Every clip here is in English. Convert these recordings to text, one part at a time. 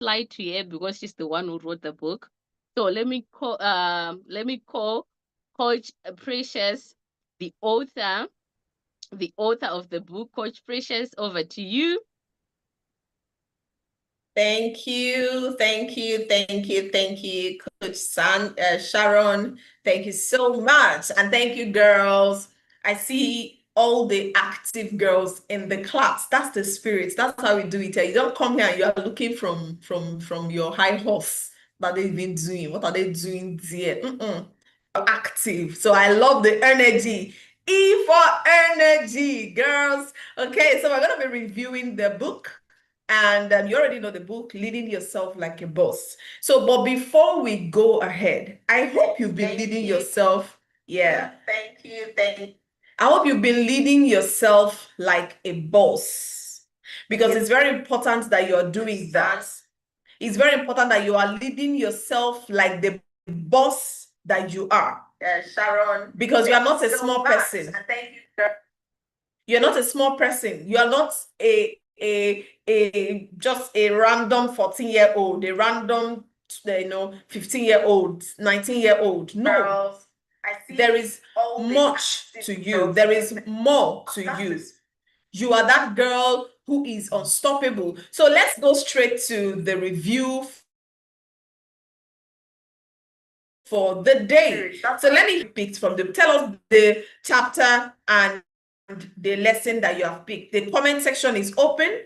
spotlight to her because she's the one who wrote the book. So let me call Coach Precious, the author of the book. Coach Precious, over to you. Thank you, Coach Sharon. Thank you so much. And thank you, girls. I see all the active girls in the class. That's the spirit. That's how we do it. You don't come here and you are looking from your high horse. What are they even doing? What are they doing there? You're active. So I love the energy. E for energy, girls. Okay, so we're going to be reviewing the book. And you already know the book, Leading Yourself Like a Boss. So, but before we go ahead, I hope you've been leading yourself. Yeah. Thank you. I hope you've been leading yourself like a boss, because it's very important that you're doing that. It's very important that you are leading yourself like the boss that you are. Sharon. Because you are not a small person. Thank you. You're not a small person. You are not just a random 14-year-old, a random 15-year-old, 19-year-old. No. Girls, there is much to you. There is more to you. You are that girl who is unstoppable. So let's go straight to the review for the day. So let me pick from them. Tell us the chapter and the lesson that you have picked. The comment section is open.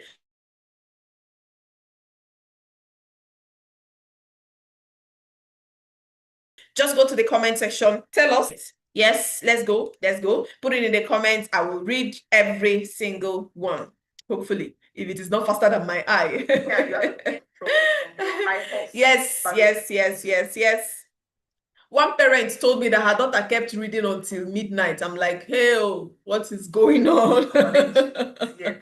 Just go to the comment section. Tell us. Yes, let's go. Put it in the comments. I will read every single one. Hopefully, if it is not faster than my eye. Yes. One parent told me that her daughter kept reading until midnight. I'm like, hey, what is going on? Yeah.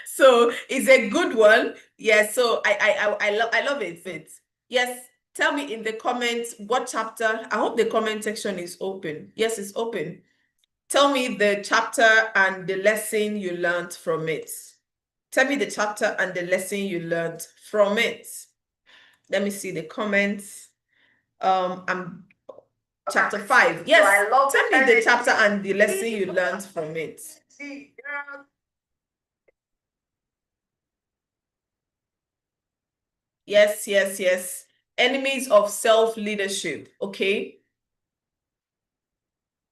So it's a good one. Yes. So I love it. Yes. Tell me in the comments what chapter. I hope the comment section is open. Yes, it's open. Tell me the chapter and the lesson you learned from it. Tell me the chapter and the lesson you learned from it. Let me see the comments. I'm chapter 5. Yes, so tell me the chapter and the lesson you learned from it. Yes. Enemies of self-leadership. Okay.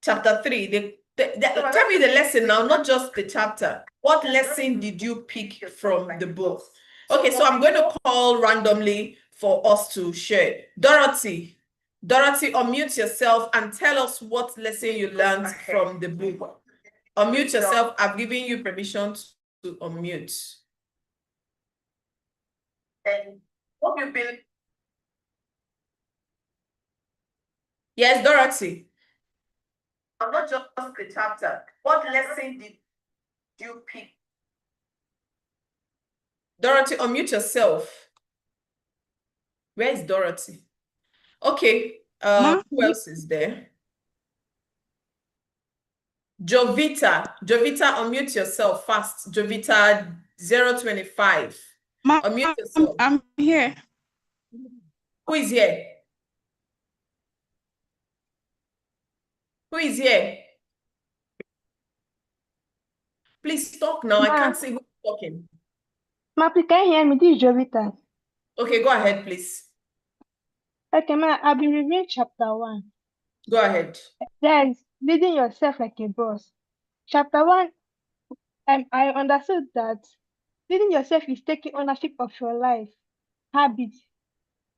Chapter 3. Tell me the lesson now, not just the chapter. What lesson did you pick from the book? Okay, so I'm going to call randomly for us to share. Dorothy, unmute yourself and tell us what lesson you learned from the book. Unmute yourself. I've given you permission to unmute. And hope you've been. Yes, Dorothy. I'm not just the chapter. What lesson did you pick? Dorothy, unmute yourself. Where is Dorothy? Okay. Who else is there? Jovita, unmute yourself fast. Jovita 025. Unmute yourself. I'm here. Who is here? Who is here? Please talk now. I can't see who's talking. Please, can you hear me? This is Jovita. Okay, go ahead, please. Okay, I've been reviewing chapter 1. Go ahead. That is leading yourself like a boss. Chapter 1, I understood that leading yourself is taking ownership of your life, habits,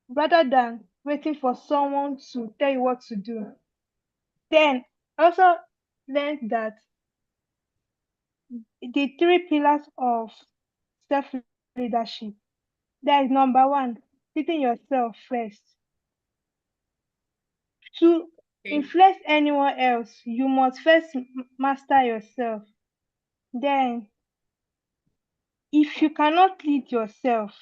rather than waiting for someone to tell you what to do. Then, I also learned that the 3 pillars of self-leadership. That is number 1, leading yourself first. To influence anyone else, you must first master yourself. Then, if you cannot lead yourself,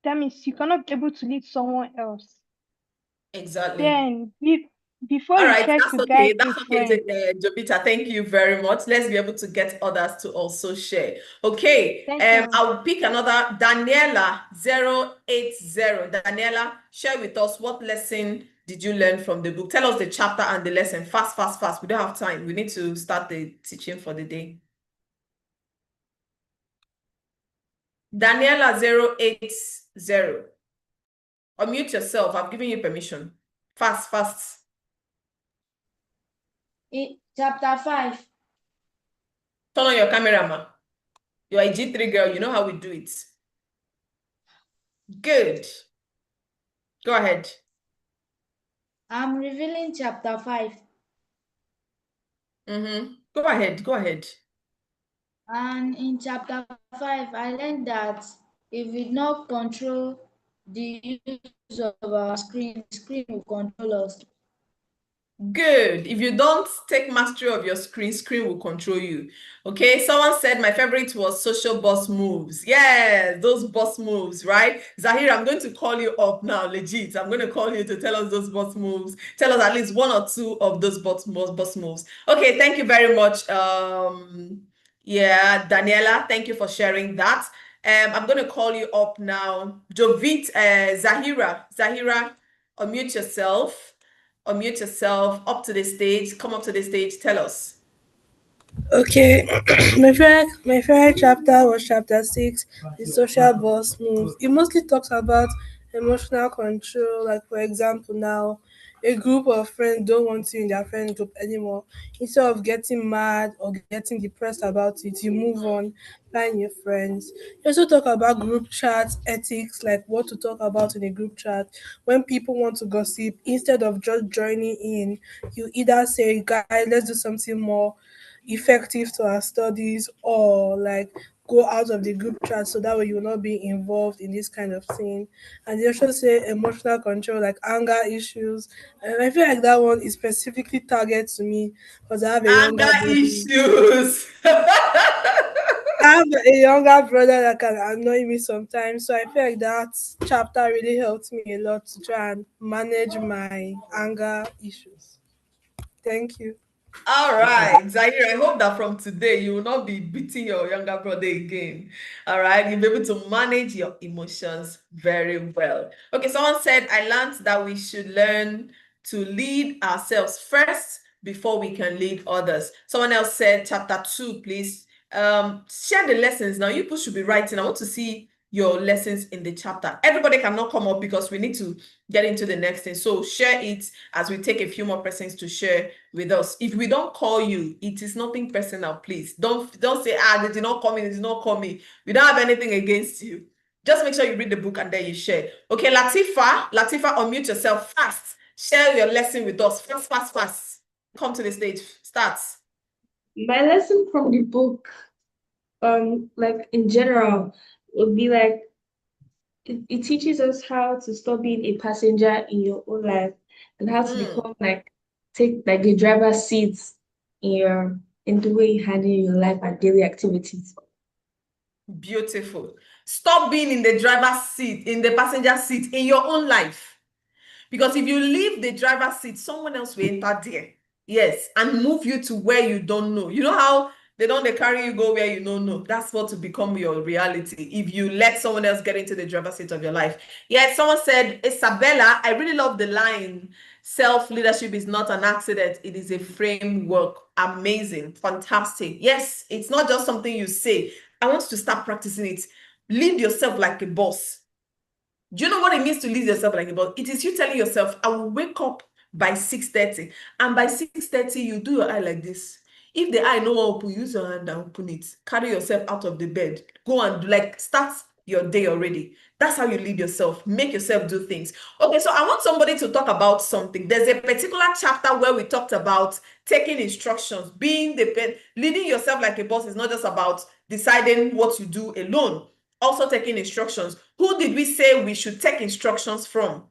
that means you cannot be able to lead someone else. Exactly. Then Before All you right, try that's to okay. guide a That's okay, friend. Jovita. Thank you very much. Let's be able to get others to also share. Okay, Thank you. I'll pick another Daniela 080. Daniela, share with us what lesson did you learn from the book? Tell us the chapter and the lesson. Fast, fast, fast. We don't have time. We need to start the teaching for the day. Daniela 080. Unmute yourself. I've given you permission. Fast, fast. Chapter 5. Turn on your camera, ma. You're a G3 girl. You know how we do it. Good. Go ahead. I'm revealing chapter 5. Go ahead. Go ahead. And in chapter 5, I learned that if we not control the use of our screen, the screen will control us. Good. If you don't take mastery of your screen, screen will control you. Okay. Someone said my favorite was social boss moves. Yeah, those boss moves, right? Zahir, I'm going to call you up now, legit. I'm going to call you to tell us those boss moves. Tell us at least one or two of those boss moves. Okay, thank you very much. Yeah, Daniela, thank you for sharing that. I'm going to call you up now. Jovit, Zahira, unmute yourself. Unmute yourself, up to the stage, come up to the stage, tell us. Okay, my favorite chapter was chapter 6, the social boss moves. It mostly talks about emotional control. Like for example, now a group of friends don't want you in their friend group anymore. Instead of getting mad or getting depressed about it, you move on, find your friends. You also talk about group chat ethics, like what to talk about in a group chat. When people want to gossip, instead of just joining in, you either say, guys, let's do something more effective to our studies, or like go out of the group chat so that way you will not be involved in this kind of thing. And they also say emotional control, like anger issues. And I feel like that one is specifically targeted to me because I have a younger Anger brother. issues. I have a younger brother that can annoy me sometimes. So I feel like that chapter really helped me a lot to try and manage my anger issues. Thank you. All right, Zahir, I hope that from today you will not be beating your younger brother again. All right, you'll be able to manage your emotions very well. Okay, someone said, I learned that we should learn to lead ourselves first before we can lead others. Someone else said, chapter 2, please. Share the lessons. Now, you people should be writing. I want to see your lessons in the chapter. Everybody cannot come up because we need to get into the next thing. So share it as we take a few more persons to share with us. If we don't call you, it is nothing personal, please. Don't say, they did not call me, they did not call me. We don't have anything against you. Just make sure you read the book and then you share. Okay, Latifa, unmute yourself fast. Share your lesson with us. Fast. Come to the stage. Start. My lesson from the book, like in general, would be like it teaches us how to stop being a passenger in your own life and how to become take like the driver's seat in the way you handle your life and daily activities. Beautiful. Stop being in the driver's seat, in the passenger seat in your own life. Because if you leave the driver's seat, someone else will enter there. Yes, and move you to where you don't know. You know how they carry you go where you don't know. That's what to become your reality if you let someone else get into the driver's seat of your life. Yeah, someone said, Isabella, I really love the line, self-leadership is not an accident, it is a framework. Amazing, fantastic. Yes, it's not just something you say. I want you to start practicing it. Lead yourself like a boss. Do you know what it means to lead yourself like a boss? It is you telling yourself, I will wake up by 6:30, and by 6:30 you do your eye like this. If the eye no open, use your hand and open it. Carry yourself out of the bed. Go and start your day already. That's how you lead yourself. Make yourself do things. Okay, so I want somebody to talk about something. There's a particular chapter where we talked about taking instructions, leading yourself like a boss is not just about deciding what you do alone, also taking instructions. Who did we say we should take instructions from?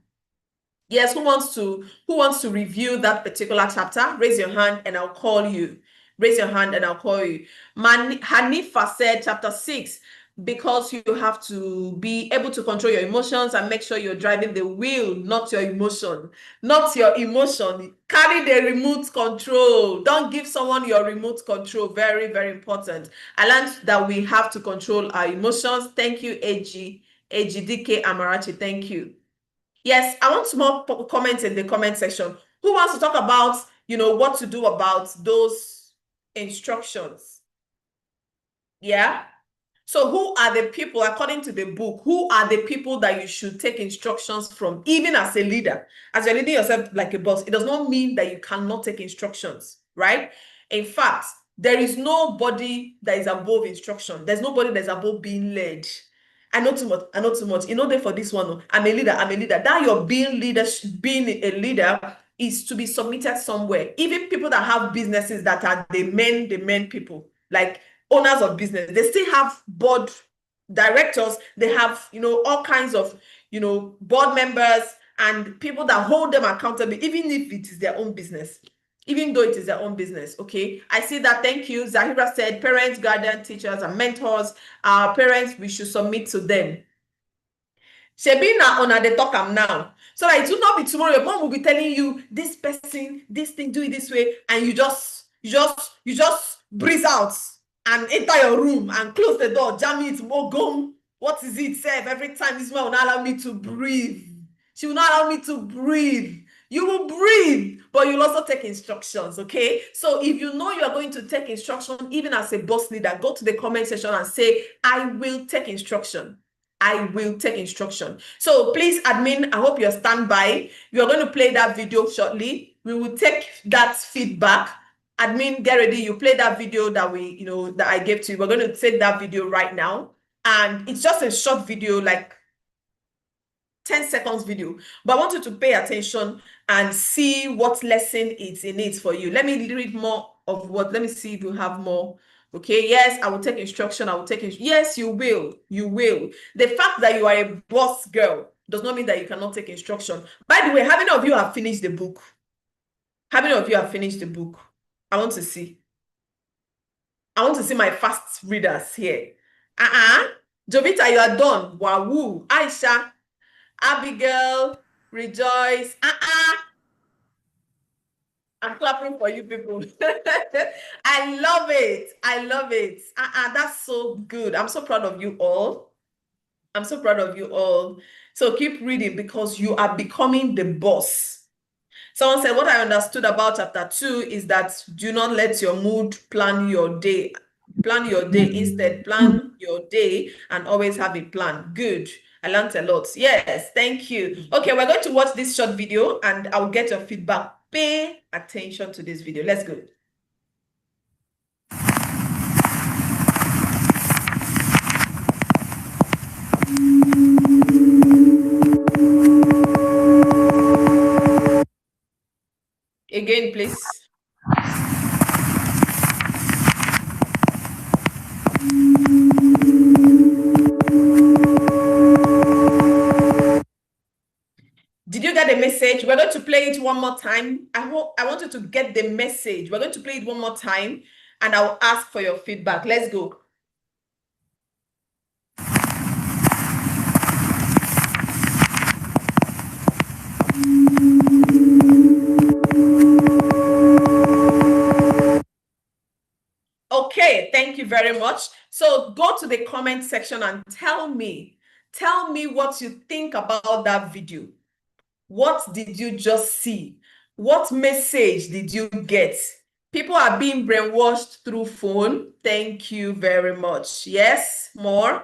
Yes, who wants to review that particular chapter? Raise your hand and I'll call you. Raise your hand and I'll call you. Hanifa said chapter 6, because you have to be able to control your emotions and make sure you're driving the wheel, not your emotion. Not your emotion. Carry the remote control. Don't give someone your remote control. Very, very important. I learned that we have to control our emotions. Thank you, AGDK Amarachi. Thank you. Yes, I want more comments in the comment section. Who wants to talk about, what to do about those instructions? Yeah. So who are the people, according to the book, who are the people that you should take instructions from, even as a leader? As you're leading yourself like a boss, it does not mean that you cannot take instructions, right? In fact, there is nobody that is above instruction. There's nobody that's above being led. I know too much. I know too much. There for this one. I'm a leader. I'm a leader. That you're being a leader is to be submitted somewhere. Even people that have businesses that are the main people, like owners of business, they still have board directors. They have, all kinds of, board members and people that hold them accountable, even if it is their own business. Even though it is their own business, okay? I see that. Thank you. Zahira said, parents, guardians, teachers, and mentors. Our parents, we should submit to them. Shebina on the talk am now. So that it will not be tomorrow. Your mom will be telling you, this person, this thing, do it this way, and you just breeze out and enter your room and close the door, jam it, go. What is it, Seth? Every time this man will not allow me to breathe. She will not allow me to breathe. You will breathe, but you'll also take instructions, okay? So if you know you are going to take instruction, even as a boss leader, go to the comment section and say, I will take instruction. I will take instruction. So please, admin, I hope you're standby. You're going to play that video shortly. We will take that feedback. Admin, get ready. You play that video that that I gave to you. We're going to take that video right now. And it's just a short video, like 10 seconds video, but I want you to pay attention and see what lesson is in it for you. Let me read more of let me see if you have more. Okay, yes, I will take instruction. I will take it. Yes, you will. You will. The fact that you are a boss girl does not mean that you cannot take instruction. By the way, how many of you have finished the book? How many of you have finished the book? I want to see. I want to see my fast readers here. Jovita, you are done. Wahoo. Aisha, Abigail, Rejoice. I'm clapping for you people. I love it. I love it. That's so good. I'm so proud of you all. I'm so proud of you all. So keep reading because you are becoming the boss. Someone said, what I understood about chapter 2 is that do not let your mood plan your day. Plan your day. Instead, plan your day and always have a plan. Good. I learned a lot. Yes, thank you. Okay, we're going to watch this short video and I'll get your feedback. Pay attention to this video. Let's go. Again, please. Did you get the message? We're going to play it one more time. I want you to get the message. We're going to play it one more time and I'll ask for your feedback. Let's go. Okay, thank you very much. So go to the comment section and tell me what you think about that video. What did you just see? What message did you get? People are being brainwashed through phone. Thank you very much. Yes, more.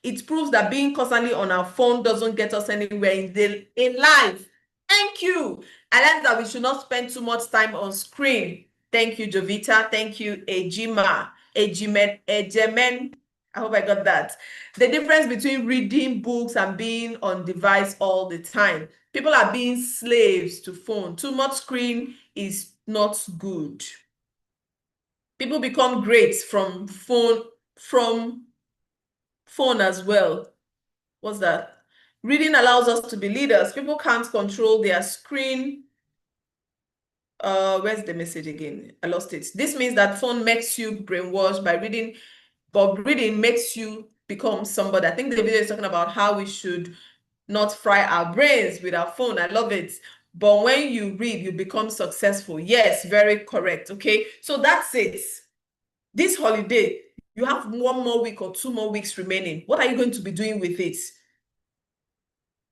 It proves that being constantly on our phone doesn't get us anywhere in life. Thank you. I learned that we should not spend too much time on screen. Thank you, Jovita. Thank you, Ejimen. I hope I got that. The difference between reading books and being on device all the time. People are being slaves to phone. Too much screen is not good. People become great from phone as well. What's that? Reading allows us to be leaders. People can't control their screen. Where's the message again? I lost it. This means that phone makes you brainwashed by reading, but reading makes you become somebody. I think the video is talking about how we should not fry our brains with our phone. I love it. But when you read, you become successful. Yes, very correct. Okay, so that's it. This holiday, you have 1 more week or 2 more weeks remaining. What are you going to be doing with it?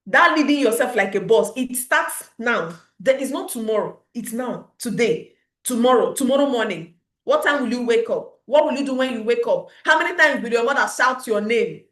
That leading yourself like a boss, it starts now. There is not tomorrow. It's now, today, tomorrow morning. What time will you wake up? What will you do when you wake up? How many times will your mother shout your name?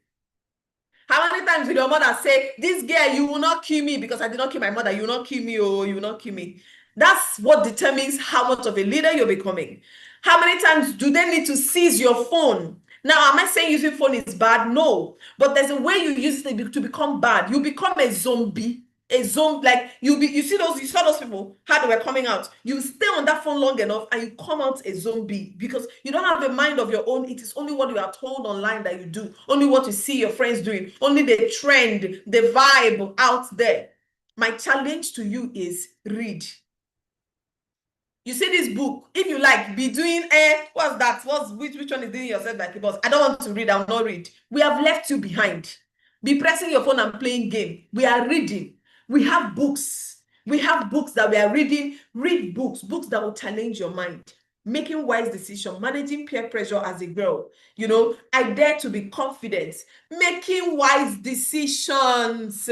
How many times will your mother say, this girl, you will not kill me because I did not kill my mother. You will not kill me, oh, you will not kill me. That's what determines how much of a leader you're becoming. How many times do they need to seize your phone? Now, am I saying using phone is bad? No. But there's a way you use it to become bad. You become a zombie. A zombie, like you saw those people, how they were coming out. You stay on that phone long enough and you come out a zombie because you don't have a mind of your own. It is only what you are told online that you do, only what you see your friends doing, only the trend, the vibe out there. My challenge to you is read. You see this book, if you like, be doing what's that? Which one is doing yourself like a boss? I don't want to read, I'll not read. We have left you behind. Be pressing your phone and playing game. We are reading. We have books. We have books that we are reading. Read books that will challenge your mind. Making wise decisions, managing peer pressure as a girl. You know, I dare to be confident. Making wise decisions.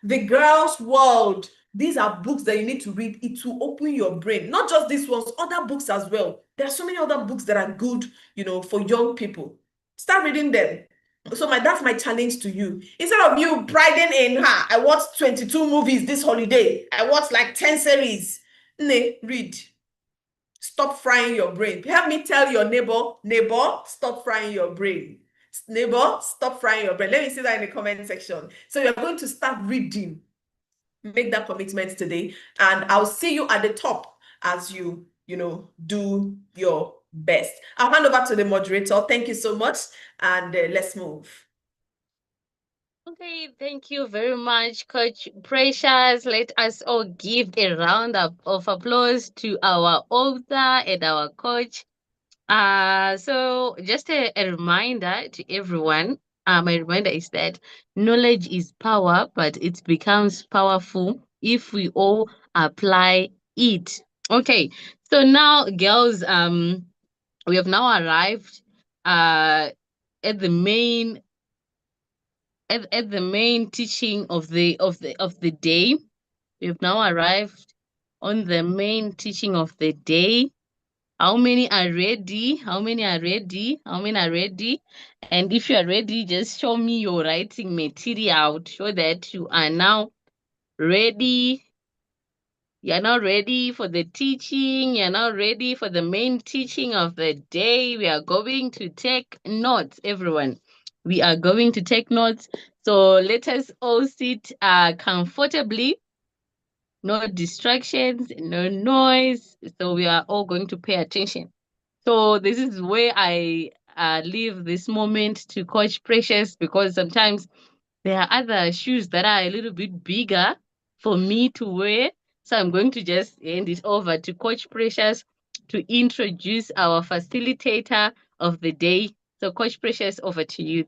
The Girl's World. These are books that you need to read. It will open your brain. Not just these ones, other books as well. There are so many other books that are good, you know, for young people. Start reading them. So that's my challenge to you. Instead of you priding in, I watched 22 movies this holiday. I watched like 10 series. Read. Stop frying your brain. Help me tell your neighbor, stop frying your brain. Neighbor, stop frying your brain. Let me see that in the comment section. So you're going to start reading. Make that commitment today. And I'll see you at the top as you do your best. I'll hand over to the moderator. Thank you so much. And let's move. Okay, thank you very much, Coach Precious. Let us all give a round of applause to our author and our coach. So just a reminder to everyone. My reminder is that knowledge is power, but it becomes powerful if we all apply it. Okay, so now, girls, we have now arrived at the main teaching of the day. We have now arrived on the main teaching of the day. How many are ready? How many are ready? How many are ready? And if you are ready, just show me your writing material to show that you are now ready. You're now ready for the teaching. You're now ready for the main teaching of the day. We are going to take notes, everyone. We are going to take notes. So let us all sit comfortably. No distractions, no noise. So we are all going to pay attention. So this is where I leave this moment to Coach Precious, because sometimes there are other shoes that are a little bit bigger for me to wear. So I'm going to just hand it over to Coach Precious to introduce our facilitator of the day. So Coach Precious, over to you.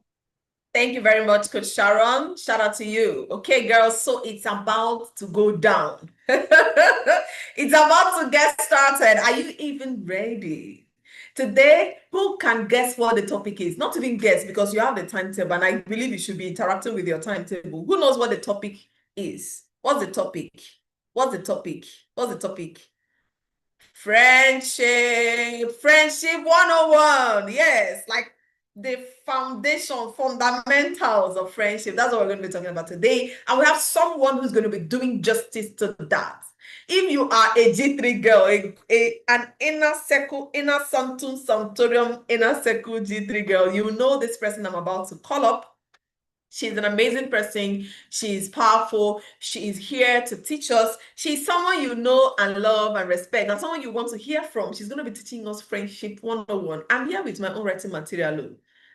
Thank you very much, Coach Sharon. Shout out to you. Okay, girls, so it's about to go down. It's about to get started. Are you even ready? Today, who can guess what the topic is? Not even guess, because you have the timetable, and I believe you should be interacting with your timetable. Who knows what the topic is? What's the topic? What's the topic? What's the topic? Friendship. Friendship 101. Yes, like the fundamentals of friendship. That's what we're going to be talking about today. And we have someone who's going to be doing justice to that. If you are a G3 girl, an inner circle, inner sanctum sanctorium, inner circle G3 girl, you know this person I'm about to call up. She's an amazing person. She's powerful. She is here to teach us. She's someone you know and love and respect, and someone you want to hear from. She's going to be teaching us Friendship 101. I'm here with my own writing material.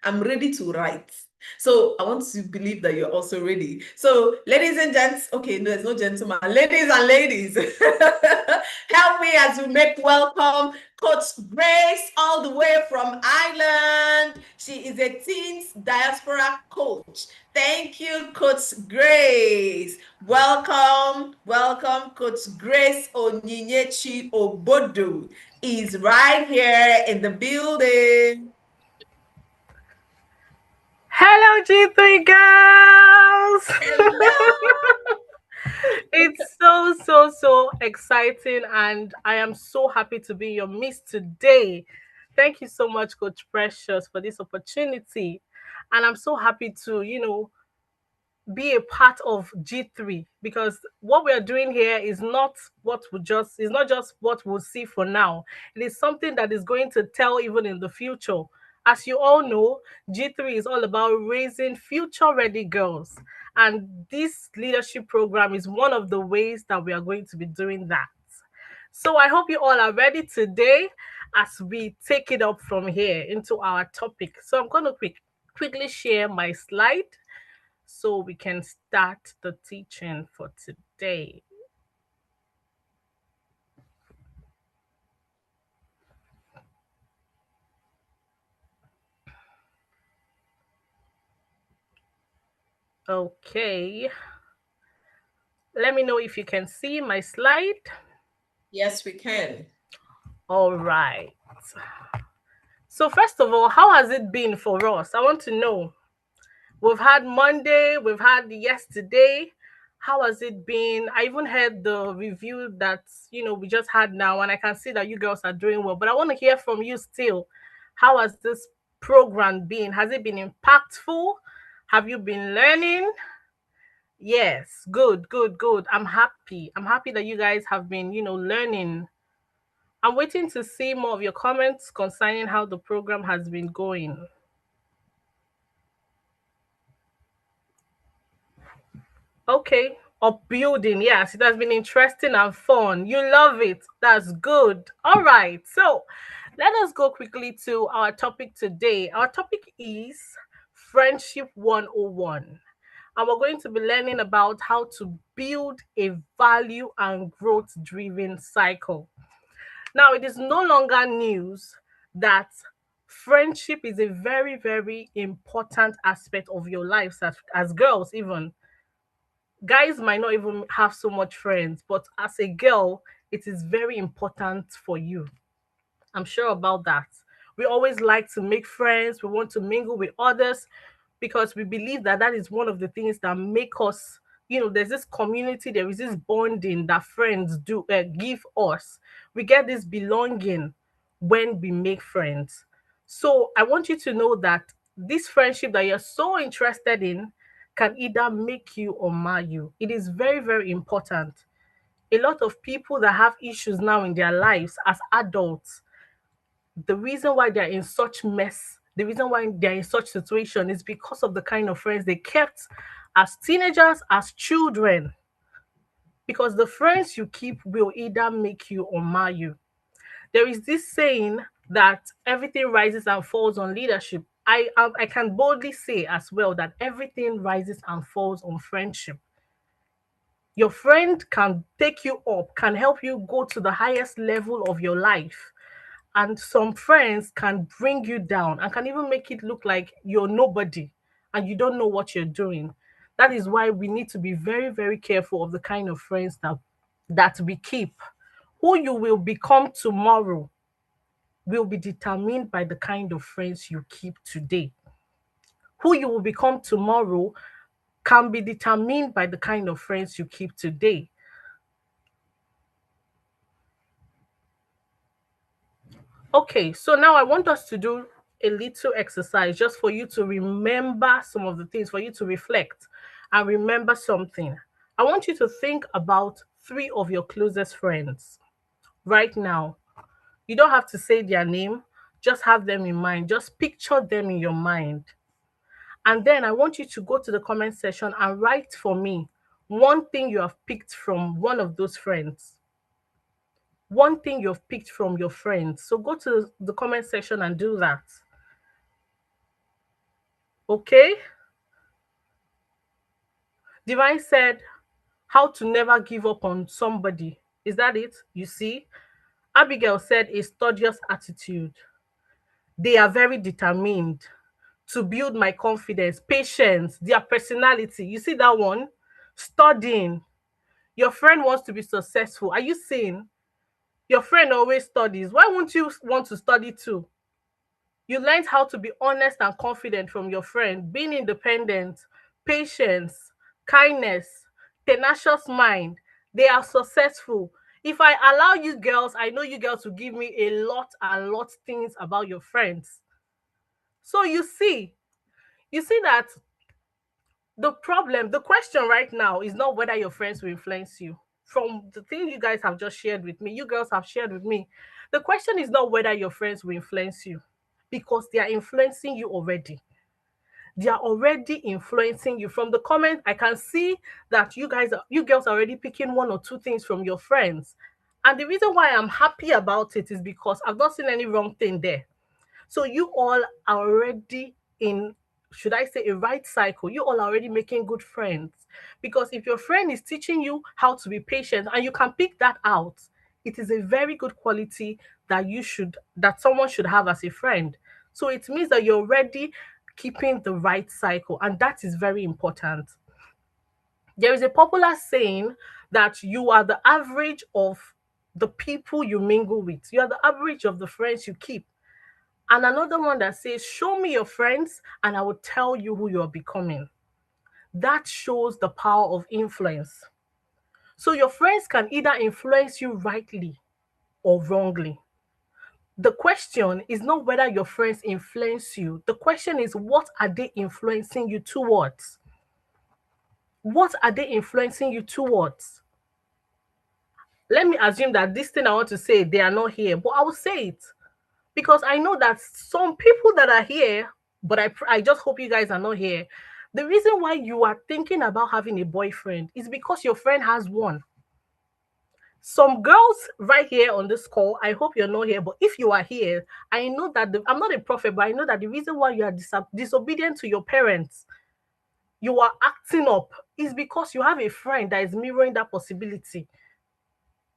I'm ready to write. So I want to believe that you're also ready. So ladies and gents, okay, no, there's no gentleman. Ladies and ladies, help me as we make welcome Coach Grace all the way from Ireland. She is a teens diaspora coach. Thank you, Coach Grace. Welcome, welcome, Coach Grace Onyinyechi Obodo is right here in the building. Hello, G3 girls. Hello. It's so exciting, and I am so happy to be in your midst today. Thank you so much, Coach Precious, for this opportunity. And I'm so happy to, be a part of G3, because what we are doing here is not is not just what we'll see for now. It is something that is going to tell even in the future. As you all know, G3 is all about raising future ready girls. And this leadership program is one of the ways that we are going to be doing that. So I hope you all are ready today as we take it up from here into our topic. So I'm going to quickly share my slide so we can start the teaching for today. Okay. Let me know if you can see my slide. Yes, we can. All right. So first of all, how has it been for us? I want to know. We've had Monday, we've had yesterday. How has it been? I even heard the review that we just had now, and I can see that you girls are doing well. But I want to hear from you still. How has this program been? Has it been impactful? Have you been learning? Yes, good. I'm happy. I'm happy that you guys have been, learning. I'm waiting to see more of your comments concerning how the program has been going. Okay, upbuilding. Yes, it has been interesting and fun. You love it. That's good. All right. So let us go quickly to our topic today. Our topic is Friendship 101. And we're going to be learning about how to build a value and growth driven cycle. Now, it is no longer news that friendship is a very important aspect of your lives as girls, even. Guys might not even have so much friends, but as a girl, it is very important for you. I'm sure about that. We always like to make friends, we want to mingle with others because we believe that that is one of the things that make us, there's this community, there is this bonding that friends do give us. We get this belonging when we make friends. So I want you to know that this friendship that you're so interested in can either make you or mar you. It is very important. A lot of people that have issues now in their lives as adults, the reason why they're in such mess, the reason why they're in such situation is because of the kind of friends they kept as teenagers, as children. Because the friends you keep will either make you or mar you. There is this saying that everything rises and falls on leadership. I can boldly say as well that everything rises and falls on friendship. Your friend can take you up, can help you go to the highest level of your life. And some friends can bring you down and can even make it look like you're nobody and you don't know what you're doing. That is why we need to be very careful of the kind of friends that we keep. Who you will become tomorrow will be determined by the kind of friends you keep today. Who you will become tomorrow can be determined by the kind of friends you keep today. Okay, so now I want us to do a little exercise just for you to remember some of the things, for you to reflect and remember something. I want you to think about 3 of your closest friends right now. You don't have to say their name, just have them in mind. Just picture them in your mind. And then I want you to go to the comment section and write for me one thing you have picked from one of those friends. One thing you've picked from your friends. So go to the comment section and do that. Okay. Divine said, how to never give up on somebody. Is that it? You see? Abigail said, a studious attitude. They are very determined to build my confidence, patience, their personality. You see that one? Studying. Your friend wants to be successful. Are you seeing? Your friend always studies. Why won't you want to study too? You learned how to be honest and confident from your friend, being independent, patience, kindness, tenacious mind. They are successful. If I allow you girls, I know you girls will give me a lot and lot things about your friends. So you see that the problem, the question right now is not whether your friends will influence you. From the thing you guys have just shared with me, you girls have shared with me, the question is not whether your friends will influence you, because they are influencing you already. They are already influencing you. From the comment, I can see that you girls are already picking one or two things from your friends. And the reason why I'm happy about it is because I've not seen any wrong thing there. So you all are already in, should I say, a right cycle. You all are already making good friends. Because if your friend is teaching you how to be patient and you can pick that out, it is a very good quality that someone should have as a friend. So it means that you're already keeping the right cycle, and that is very important. There is a popular saying that you are the average of the people you mingle with. You are the average of the friends you keep. And another one that says, show me your friends and I will tell you who you're becoming. That shows the power of influence. So your friends can either influence you rightly or wrongly. The question is not whether your friends influence you. The question is, what are they influencing you towards? What are they influencing you towards? Let me assume that this thing I want to say, they are not here, but I will say it. Because I know that some people that are here, but I just hope you guys are not here. The reason why you are thinking about having a boyfriend is because your friend has one. Some girls right here on this call, I hope you're not here, but if you are here, I know that I'm not a prophet, but I know that the reason why you are disobedient to your parents, you are acting up, is because you have a friend that is mirroring that possibility.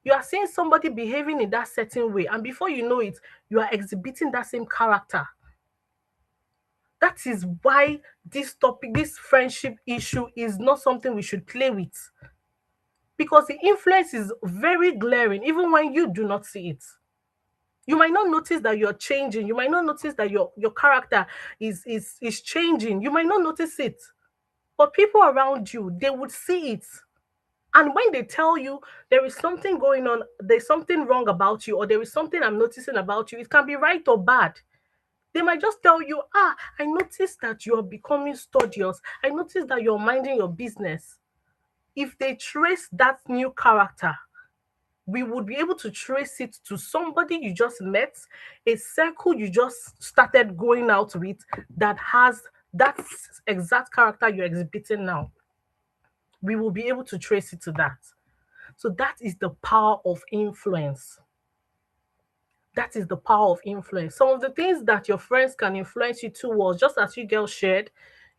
You are seeing somebody behaving in that certain way, and before you know it, you are exhibiting that same character. That is why this topic, this friendship issue, is not something we should play with. Because the influence is very glaring, even when you do not see it. You might not notice that you're changing. You might not notice that your character is changing. You might not notice it. But people around you, they would see it. And when they tell you there is something going on, there's something wrong about you, or there is something I'm noticing about you, it can be right or bad. They might just tell you, I noticed that you're becoming studious. I noticed that you're minding your business. If they trace that new character, we would be able to trace it to somebody you just met, a circle you just started going out with that has that exact character you're exhibiting now. We will be able to trace it to that. So that is the power of influence. That is the power of influence. Some of the things that your friends can influence you towards, just as you girls shared,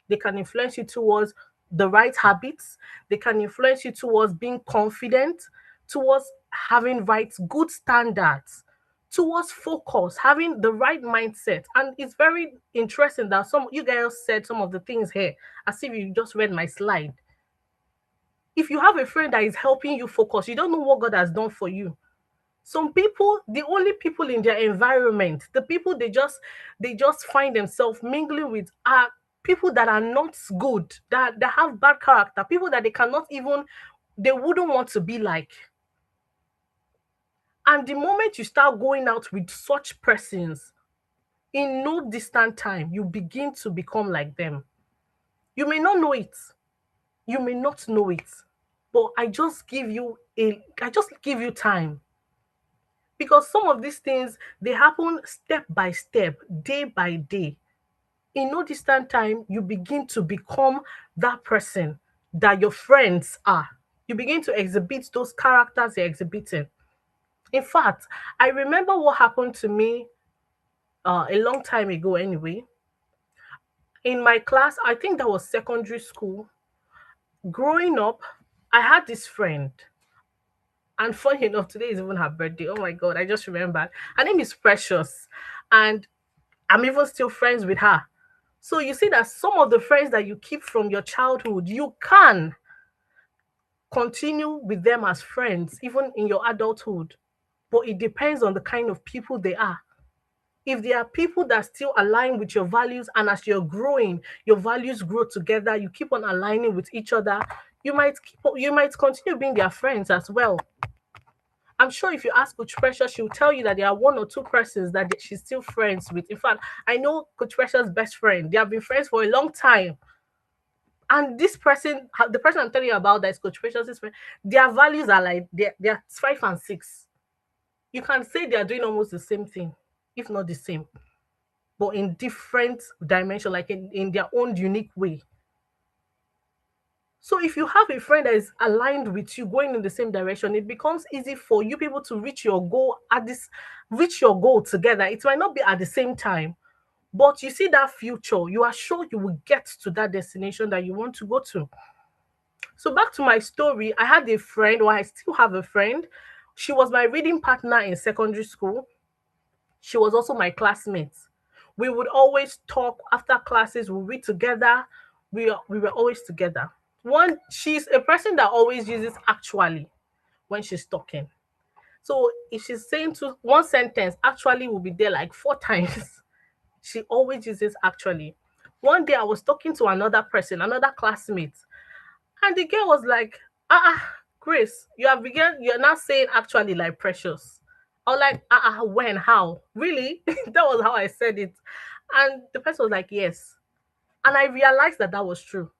they can influence you towards the right habits. They can influence you towards being confident, towards having right, good standards, towards focus, having the right mindset. And it's very interesting that some you guys said some of the things here, as if you just read my slide. If you have a friend that is helping you focus, you don't know what God has done for you. Some people, the only people in their environment, the people they just find themselves mingling with, are people that are not good, that have bad character, people that they wouldn't want to be like. And the moment you start going out with such persons, in no distant time, you begin to become like them. You may not know it. You may not know it. But I just give you time. Because some of these things, they happen step by step, day by day. In no distant time, you begin to become that person that your friends are. You begin to exhibit those characters they're exhibiting. In fact, I remember what happened to me a long time ago anyway. In my class, I think that was secondary school. Growing up, I had this friend. And funny enough, today is even her birthday. Oh my God, I just remembered. Her name is Precious. And I'm even still friends with her. So you see that some of the friends that you keep from your childhood, you can continue with them as friends, even in your adulthood. But it depends on the kind of people they are. If there are people that still align with your values, and as you're growing, your values grow together, you keep on aligning with each other, you might continue being their friends as well. I'm sure if you ask Coach Precious, she'll tell you that there are one or two persons that she's still friends with. In fact, I know Coach Precious' best friend. They have been friends for a long time. And this person, the person I'm telling you about, that is Coach Precious' friend, their values are like they're 5 and 6. You can say they are doing almost the same thing, if not the same, but in different dimension, like in their own unique way. So if you have a friend that is aligned with you, going in the same direction, it becomes easy for you people to reach your goal together. It might not be at the same time, but you see that future, you are sure you will get to that destination that you want to go to. So back to my story, I had a friend, or I still have a friend. She was my reading partner in secondary school. She was also my classmate. We would always talk after classes, we read together. We were always together. She's a person that always uses actually when she's talking. So if she's saying one sentence, actually will be there like 4 times. She always uses actually. One day I was talking to another person, another classmate, and the girl was like, Grace, you're now saying actually like Precious. I was like, when, how? Really? That was how I said it. And the person was like, yes. And I realized that that was true.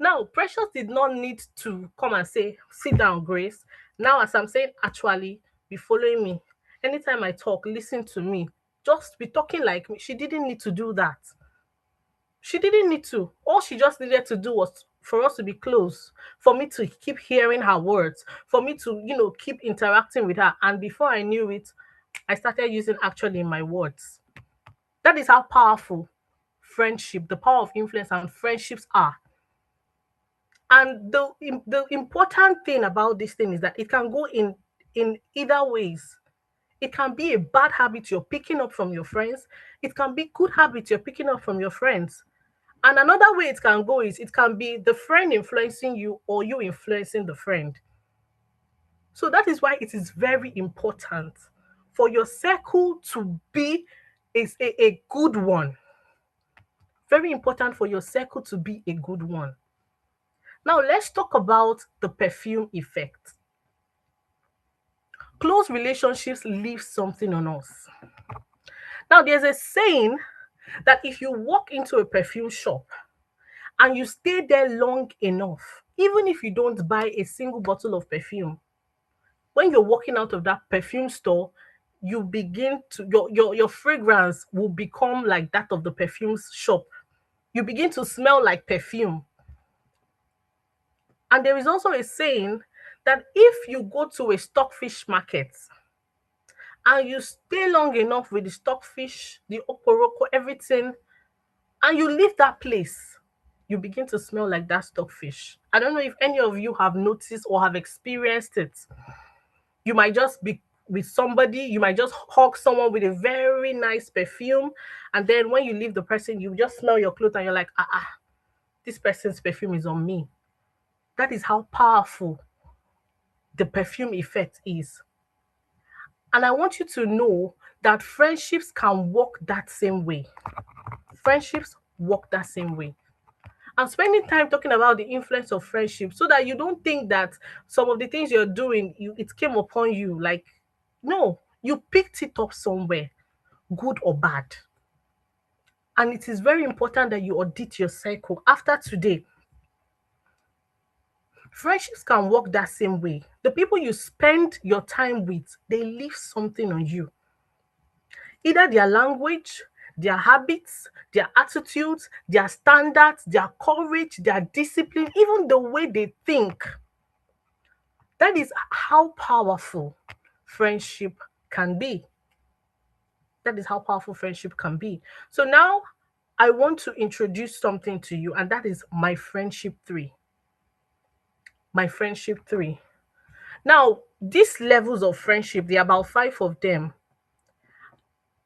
Now, Precious did not need to come and say, sit down, Grace. Now, as I'm saying, actually, be following me. Anytime I talk, listen to me. Just be talking like me. She didn't need to do that. She didn't need to. All she just needed to do was for us to be close, for me to keep hearing her words, for me to, keep interacting with her. And before I knew it, I started using actually in my words. That is how powerful friendship, the power of influence and friendships are. And the important thing about this thing is that it can go in either ways. It can be a bad habit you're picking up from your friends. It can be good habits you're picking up from your friends. And another way it can go is it can be the friend influencing you or you influencing the friend. So that is why it is very important for your circle to be a good one. Very important for your circle to be a good one. Now let's talk about the perfume effect. Close relationships leave something on us. Now there's a saying that if you walk into a perfume shop and you stay there long enough, even if you don't buy a single bottle of perfume, when you're walking out of that perfume store, you begin to your fragrance will become like that of the perfume shop. You begin to smell like perfume. And there is also a saying that if you go to a stockfish market and you stay long enough with the stockfish, the oporoko, everything, and you leave that place, you begin to smell like that stockfish. I don't know if any of you have noticed or have experienced it. You might just be with somebody, you might just hug someone with a very nice perfume, and then when you leave the person, you just smell your clothes and you're like, this person's perfume is on me. That is how powerful the perfume effect is. And I want you to know that friendships can work that same way. Friendships work that same way. I'm spending time talking about the influence of friendship so that you don't think that some of the things you're doing, it came upon you. Like, no, you picked it up somewhere, good or bad. And it is very important that you audit your cycle. After today, friendships can work that same way. The people you spend your time with, they leave something on you. Either their language, their habits, their attitudes, their standards, their courage, their discipline, even the way they think. That is how powerful friendship can be. That is how powerful friendship can be. So now I want to introduce something to you, and that is my friendship 3. My friendship 3. Now, these levels of friendship, there are about 5 of them.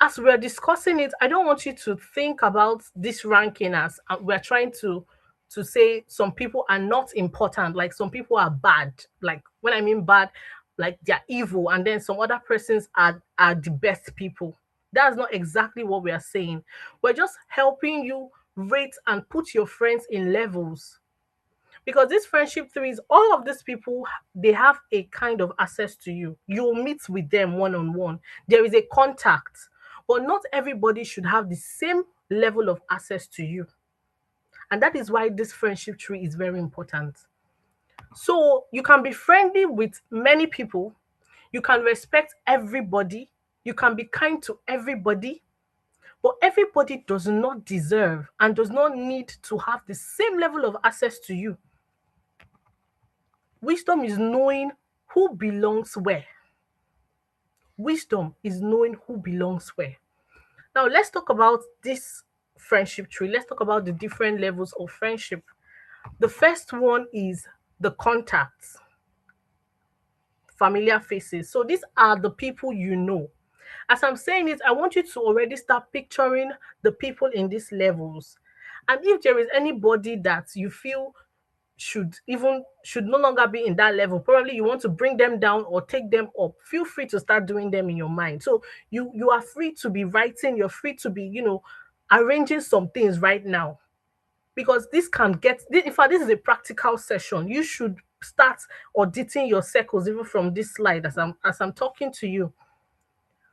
As we're discussing it, I don't want you to think about this ranking as we're trying to say some people are not important, like some people are bad. Like when I mean bad, like they're evil, and then some other persons are the best people. That's not exactly what we are saying. We're just helping you rate and put your friends in levels. Because this friendship 3 is all of these people, they have a kind of access to you. You'll meet with them one on one. There is a contact, but not everybody should have the same level of access to you. And that is why this friendship 3 is very important. So you can be friendly with many people, you can respect everybody, you can be kind to everybody, but everybody does not deserve and does not need to have the same level of access to you. Wisdom is knowing who belongs where. Wisdom is knowing who belongs where. Now, let's talk about this friendship tree. Let's talk about the different levels of friendship. The first one is the contacts, familiar faces. So these are the people you know. As I'm saying it, I want you to already start picturing the people in these levels. And if there is anybody that you feel should no longer be in that level, probably you want to bring them down or take them up, feel free to start doing them in your mind. So you are free to be writing, you're free to be arranging some things right now, because this can get, in fact, this is a practical session. You should start auditing your circles even from this slide as I'm talking to you.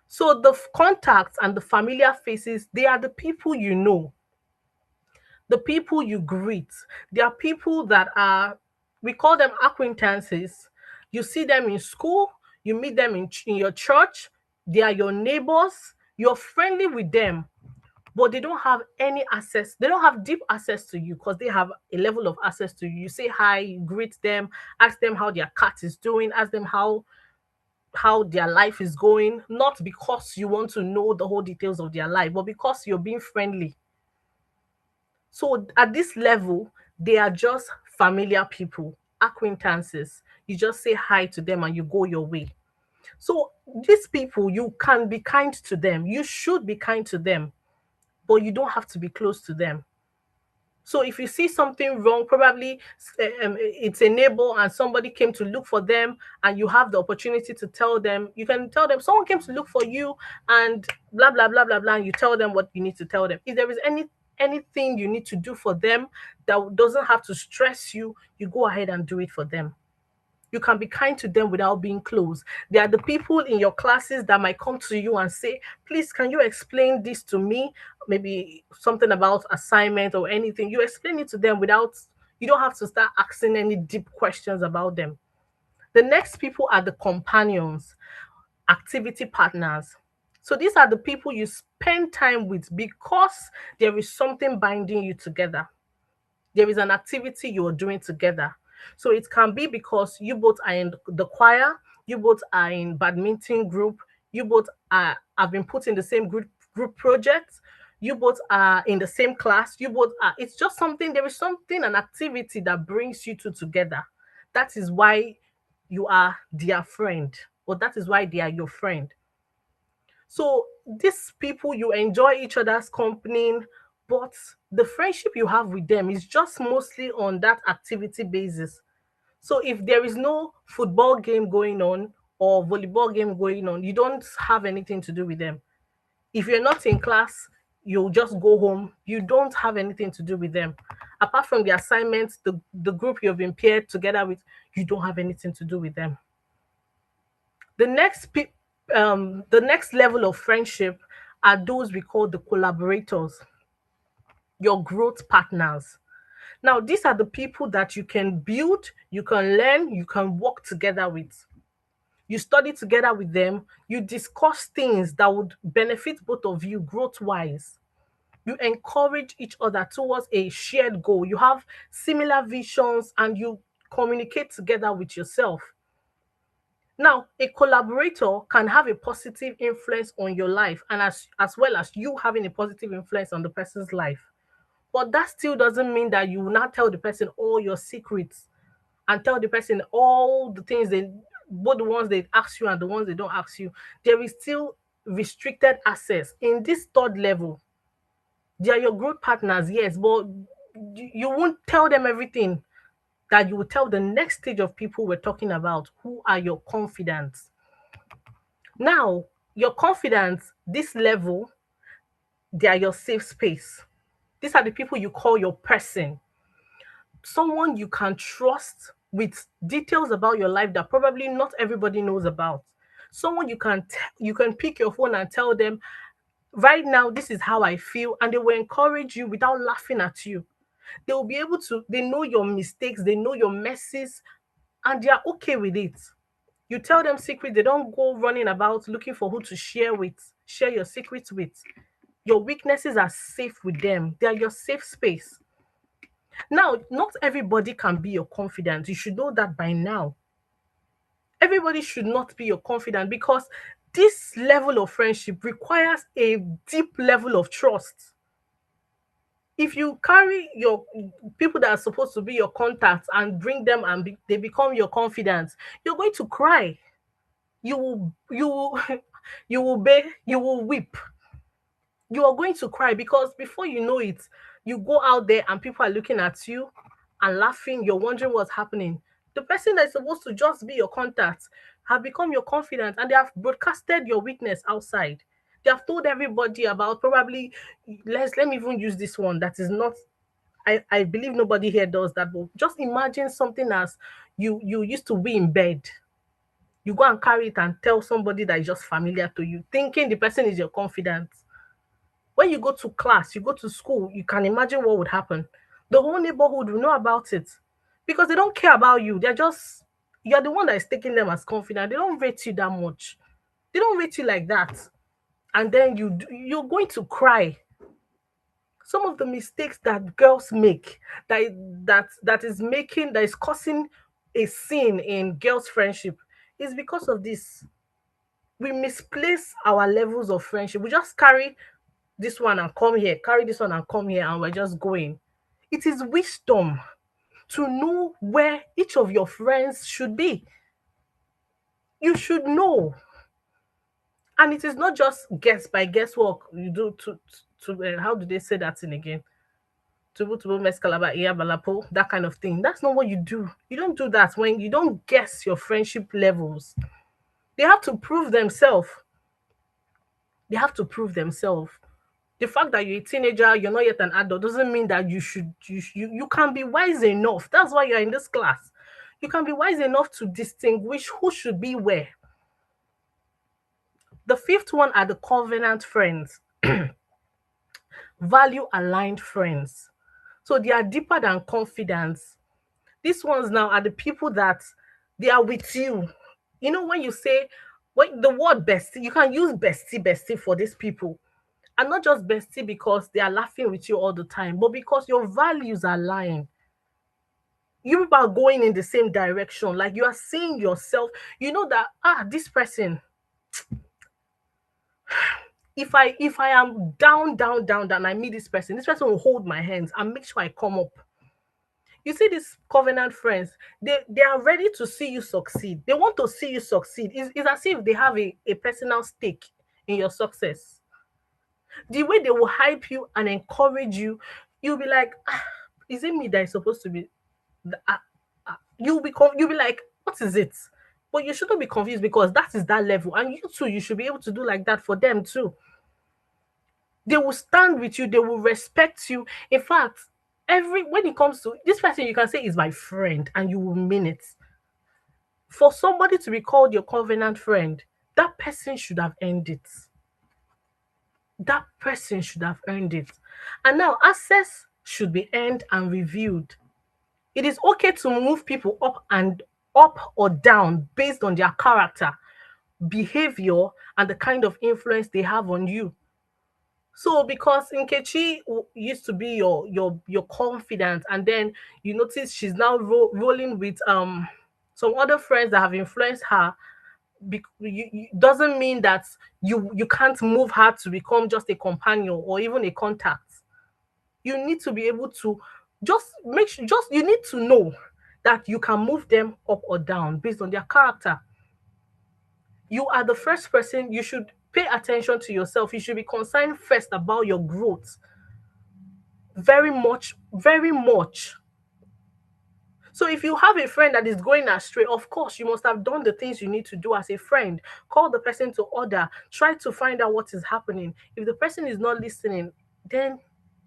So the contacts and the familiar faces, they are the people you know, the people you greet. There are people that are, we call them acquaintances. You see them in school, you meet them in your church, they are your neighbors, you're friendly with them, but they don't have any access. They don't have deep access to you because they have a level of access to you. You say hi, you greet them, ask them how their cat is doing, ask them how their life is going, not because you want to know the whole details of their life, but because you're being friendly. So at this level, they are just familiar people, acquaintances. You just say hi to them and you go your way. So these people, you can be kind to them. You should be kind to them, but you don't have to be close to them. So if you see something wrong, probably it's a neighbor and somebody came to look for them and you have the opportunity to tell them, you can tell them, someone came to look for you and blah, blah, blah, blah, blah, and you tell them what you need to tell them. If there is anything you need to do for them that doesn't have to stress you, you go ahead and do it for them. You can be kind to them without being close. There are the people in your classes that might come to you and say, please, can you explain this to me? Maybe something about assignment or anything. You explain it to them you don't have to start asking any deep questions about them. The next people are the companions, activity partners. So these are the people you spend time with because there is something binding you together. There is an activity you are doing together. So it can be because you both are in the choir, you both are in badminton group, you both have been put in the same group projects, you both are in the same class, you both are, it's just something, there is something, an activity that brings you two together. That is why you are their friend, or that is why they are your friend. So these people, you enjoy each other's company, but the friendship you have with them is just mostly on that activity basis. So if there is no football game going on or volleyball game going on, you don't have anything to do with them. If you're not in class, you'll just go home. You don't have anything to do with them. Apart from the assignments, the group you've been paired together with, you don't have anything to do with them. The next level of friendship are those we call the collaborators, your growth partners. Now, these are the people that you can build, you can learn, you can work together with. You study together with them, you discuss things that would benefit both of you growth-wise. You encourage each other towards a shared goal. You have similar visions and you communicate together with yourself. Now, a collaborator can have a positive influence on your life, and as well as you having a positive influence on the person's life. But that still doesn't mean that you will not tell the person all your secrets and tell the person all the things they, both the ones they ask you and the ones they don't ask you. There is still restricted access. In this third level, they are your growth partners, yes, but you won't tell them everything that you will tell the next stage of people we're talking about, who are your confidants. Now, your confidants, this level, they are your safe space. These are the people you call your person, someone you can trust with details about your life that probably not everybody knows about. Someone you can pick your phone and tell them, right now, this is how I feel, and they will encourage you without laughing at you. They will be able to, they know your mistakes, they know your messes, and they are okay with it. You tell them secrets, they don't go running about looking for who to share your secrets with. Your weaknesses are safe with them. They are your safe space. Now, not everybody can be your confidant. You should know that by now. Everybody should not be your confidant, because this level of friendship requires a deep level of trust. If you carry your people that are supposed to be your contacts and bring them and they become your confidants, you're going to cry. You will you will weep. You are going to cry, because before you know it, you go out there and people are looking at you and laughing. You're wondering what's happening. The person that's supposed to just be your contact have become your confidant, and they have broadcasted your weakness outside. They have told everybody about, probably, let me even use this one that is not, I believe nobody here does that, but just imagine something as you used to be in bed. You go and carry it and tell somebody that is just familiar to you, thinking the person is your confidant. When you go to class, you go to school, you can imagine what would happen. The whole neighborhood will know about it, because they don't care about you. You're the one that is taking them as confident. They don't rate you that much. They don't rate you like that. And then you're going to cry. Some of the mistakes that girls make, that is causing a sin in girls' friendship, is because of this. We misplace our levels of friendship. We just carry this one and come here, carry this one and come here, and we're just going. It is wisdom to know where each of your friends should be. You should know. And it is not just guesswork you do how do they say that in again? That kind of thing. That's not what you do. You don't do that. When you don't guess your friendship levels, they have to prove themselves. They have to prove themselves. The fact that you're a teenager, you're not yet an adult, doesn't mean that you can be wise enough. That's why you're in this class. You can be wise enough to distinguish who should be where. The fifth one are the covenant friends. Value aligned friends. So they are deeper than confidence. These ones now are the people that they are with you. You know, when the word bestie, you can use bestie for these people. And not just bestie because they are laughing with you all the time, but because your values are aligned. You people are going in the same direction. Like, you are seeing yourself. You know that, this person, if I am down, I meet this person will hold my hands and make sure I come up. You see, these covenant friends, they are ready to see you succeed. They want to see you succeed. It's as if they have a personal stake in your success. The way they will hype you and encourage you, you'll be like, is it me that is supposed to be? You'll be like, what is it? But you shouldn't be confused, because that is that level, and you too, you should be able to do like that for them too. They will stand with you. They will respect you. In fact, when it comes to this person, you can say is my friend, and you will mean it. For somebody to be called your covenant friend, that person should have earned it. That person should have earned it. And now access should be earned and reviewed. It is okay to move people up or down based on their character, behavior, and the kind of influence they have on you. So because Nkechi used to be your confidant, and then you notice she's now rolling with some other friends that have influenced her, doesn't mean that you can't move her to become just a companion or even a contact. You need to be able to just make sure, you need to know that you can move them up or down based on their character. You are the first person. You should pay attention to yourself. You should be concerned first about your growth. Very much, very much. So if you have a friend that is going astray, of course, you must have done the things you need to do as a friend. Call the person to order. Try to find out what is happening. If the person is not listening, then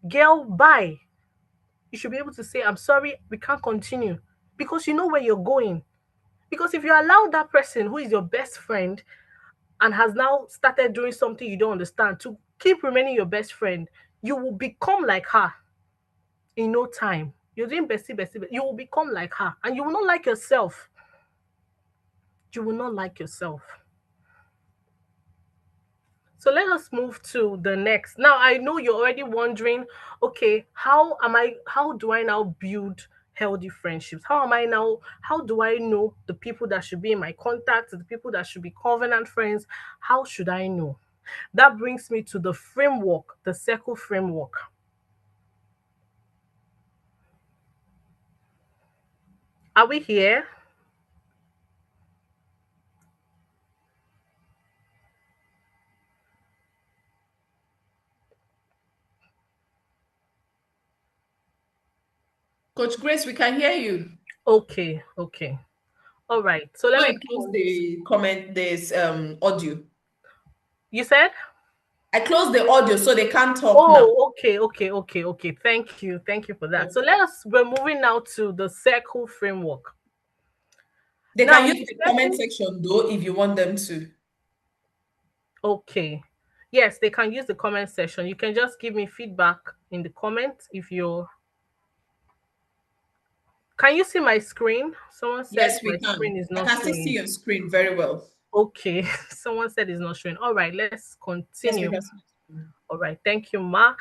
girl, bye. You should be able to say, I'm sorry, we can't continue. Because you know where you're going. Because if you allow that person who is your best friend and has now started doing something you don't understand to keep remaining your best friend, you will become like her in no time. You're doing bestie, you will become like her and you will not like yourself. You will not like yourself. So let us move to the next. Now, I know you're already wondering, okay, how do I now build healthy friendships? How do I know the people that should be in my contacts, the people that should be covenant friends? How should I know? That brings me to the framework, the circle framework. Are we here? Coach Grace, we can hear you. Okay. All right. So let me close the comment, this audio. You said? I closed the audio so they can't talk now. Okay. Thank you for that. So we're moving now to the circle framework. They can use the comment section though if you want them to. Okay. Yes, they can use the comment section. You can just give me feedback in the comments if you're. Can you see my screen? Someone said yes, we my can. Screen is not I can showing. still see your screen very well. Okay. Someone said it's not showing. All right, let's continue. Yes, all right, thank you, Ma.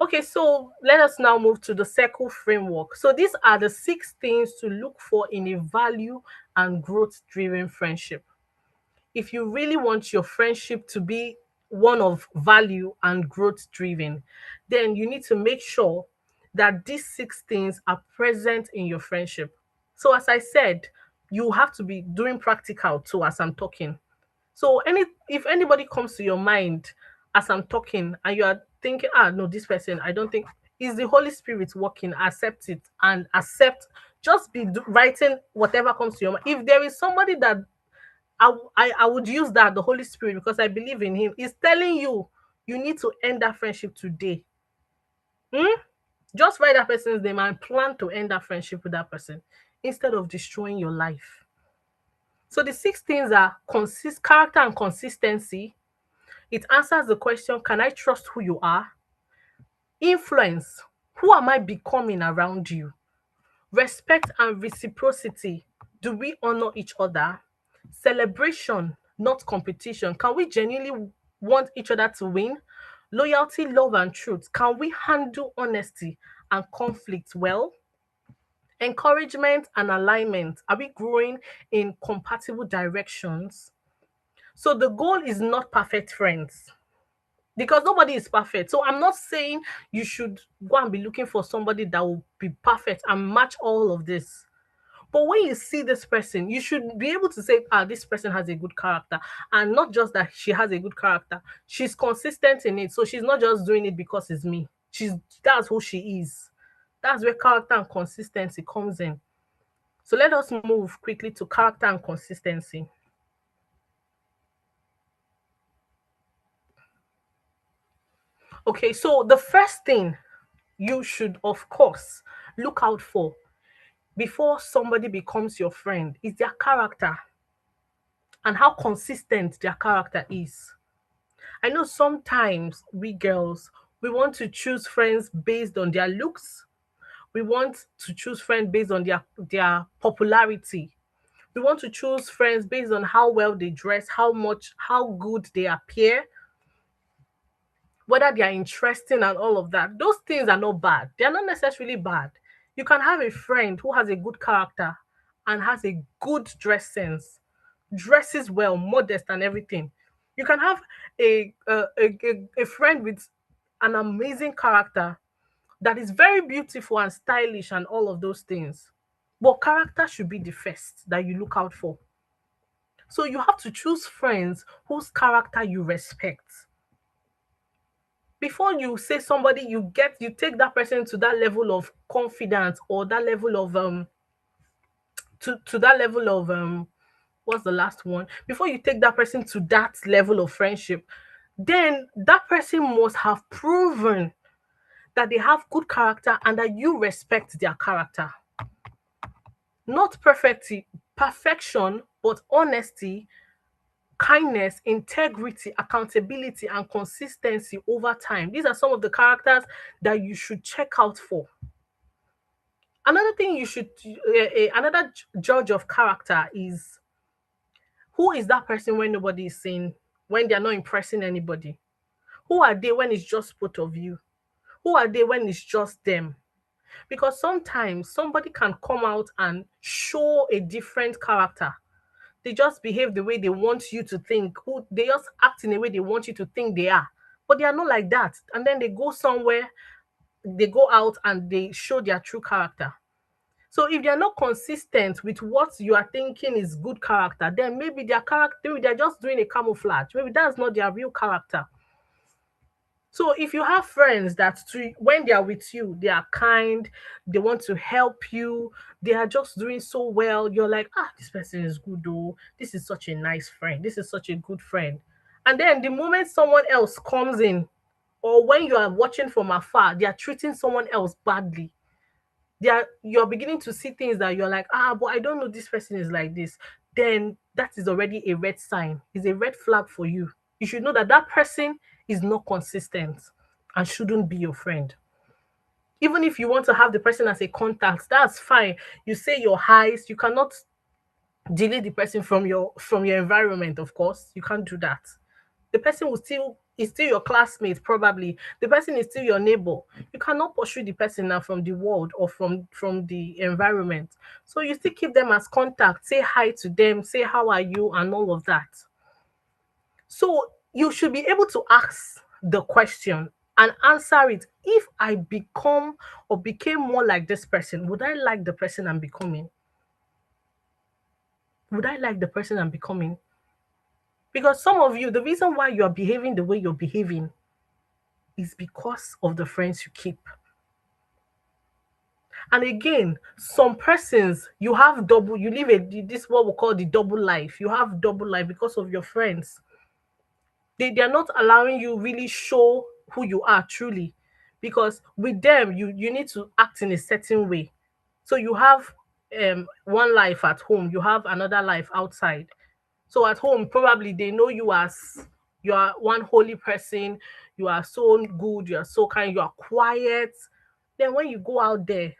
Okay, so let us now move to the circle framework. So these are the 6 things to look for in a value and growth-driven friendship. If you really want your friendship to be one of value and growth-driven, then you need to make sure that these 6 things are present in your friendship. So as I said, you have to be doing practical too as I'm talking. So if anybody comes to your mind as I'm talking and you are thinking, no, this person, I don't think is the Holy Spirit working, accept it and accept, just be writing whatever comes to your mind. If there is somebody that I would use that, the Holy Spirit, because I believe in him, is telling you, you need to end that friendship today. Just write that person's name and plan to end that friendship with that person instead of destroying your life. So the 6 things are character and consistency. It answers the question, can I trust who you are? Influence, who am I becoming around you? Respect and reciprocity, do we honor each other? Celebration, not competition, can we genuinely want each other to win? Loyalty, love, and truth, can we handle honesty and conflict well? Encouragement and alignment, are we growing in compatible directions? So the goal is not perfect friends, because nobody is perfect. So I'm not saying you should go and be looking for somebody that will be perfect and match all of this. But when you see this person, you should be able to say, this person has a good character. And not just that she has a good character, she's consistent in it. So she's not just doing it because it's me. That's who she is. That's where character and consistency comes in. So let us move quickly to character and consistency. Okay, so the first thing you should, of course, look out for before somebody becomes your friend is their character and how consistent their character is. I know sometimes we girls, we want to choose friends based on their looks. We want to choose friends based on their popularity. We want to choose friends based on how well they dress, how good they appear, whether they are interesting and all of that. Those things are not bad. They are not necessarily bad. You can have a friend who has a good character and has a good dress sense, dresses well, modest and everything. You can have a friend with an amazing character, that is very beautiful and stylish and all of those things. But character should be the first that you look out for. So you have to choose friends whose character you respect. Before you say somebody, you take that person to that level of confidence, or that level of to that level of what's the last one? Before you take that person to that level of friendship, then that person must have proven that they have good character and that you respect their character. Not perfection, but honesty, kindness, integrity, accountability, and consistency over time. These are some of the characters that you should check out for. Another thing you should, another judge of character is, who is that person when nobody is saying, when they're not impressing anybody? Who are they when it's just both of you? Who are they when it's just them? Because sometimes somebody can come out and show a different character. They just behave the way they want you to think. They just act in a way they want you to think they are. But they are not like that. And then they go somewhere, they go out and they show their true character. So if they're not consistent with what you are thinking is good character, then maybe their character, maybe they're just doing a camouflage. Maybe that's not their real character. So if you have friends that when they are with you, they are kind, they want to help you, they are just doing so well, you're like, this person is good though. This is such a nice friend. This is such a good friend. And then the moment someone else comes in, or when you are watching from afar, they are treating someone else badly. You're beginning to see things that you're like, but I don't know, this person is like this. Then that is already a red sign. It's a red flag for you. You should know that that person is not consistent and shouldn't be your friend. Even if you want to have the person as a contact, that's fine. You say your highs. You cannot delete the person from your environment, of course. You can't do that. The person is still your classmate, probably. The person is still your neighbor. You cannot pursue the person now from the world or from the environment. So you still keep them as contact. Say hi to them. Say how are you and all of that. So you should be able to ask the question and answer it. If I become or became more like this person, would I like the person I'm becoming? Would I like the person I'm becoming? Because some of you, the reason why you are behaving the way you're behaving is because of the friends you keep. And again, some persons, you live this what we call the double life. You have double life because of your friends. They are not allowing you really show who you are truly, because with them you need to act in a certain way. So you have one life at home, you have another life outside. So at home, probably they know you as you are one holy person, you are so good, you are so kind, you are quiet. Then when you go out there,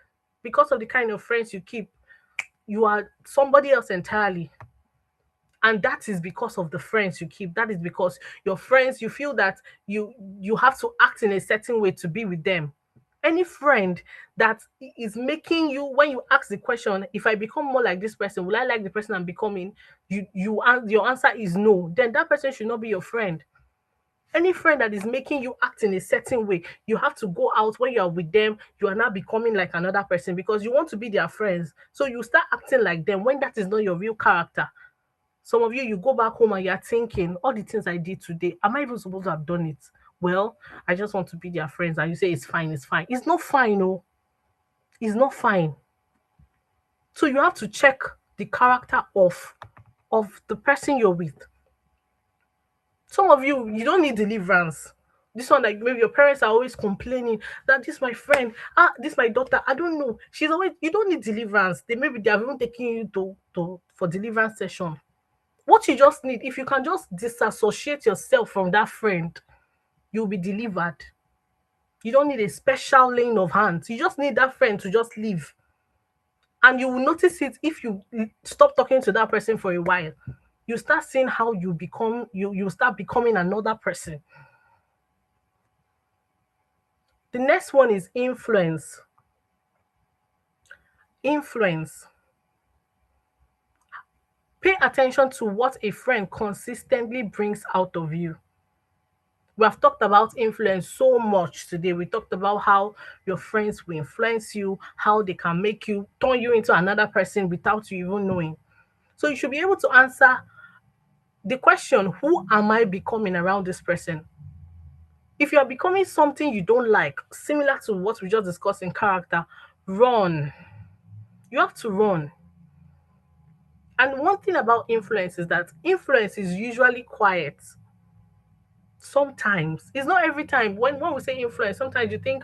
because of the kind of friends you keep, you are somebody else entirely. And that is because of the friends you keep. That is because your friends, you feel that you have to act in a certain way to be with them. Any friend that is making you, when you ask the question, if I become more like this person, will I like the person I'm becoming? Your answer is no. Then that person should not be your friend. Any friend that is making you act in a certain way, you have to go out. When you are with them, you are now becoming like another person because you want to be their friends. So you start acting like them when that is not your real character. Some of you go back home and you're thinking, all the things I did today, am I even supposed to have done it? Well, I just want to be their friends. And you say, it's fine, it's fine. It's not fine, no. It's not fine. So you have to check the character of the person you're with. Some of you don't need deliverance. This one, like maybe your parents are always complaining that this my friend, this my daughter, I don't know. You don't need deliverance. They have even taken you for deliverance session. What you just need, if you can just disassociate yourself from that friend, you'll be delivered. You don't need a special laying of hands. You just need that friend to just leave. And you will notice it if you stop talking to that person for a while. You start seeing how you become, you start becoming another person. The next one is influence. Influence. Pay attention to what a friend consistently brings out of you. We have talked about influence so much today. We talked about how your friends will influence you, how they can make you turn you into another person without you even knowing. So you should be able to answer the question, who am I becoming around this person? If you are becoming something you don't like, similar to what we just discussed in character, run. You have to run. And one thing about influence is that influence is usually quiet. Sometimes it's not every time. When we say influence, sometimes you think,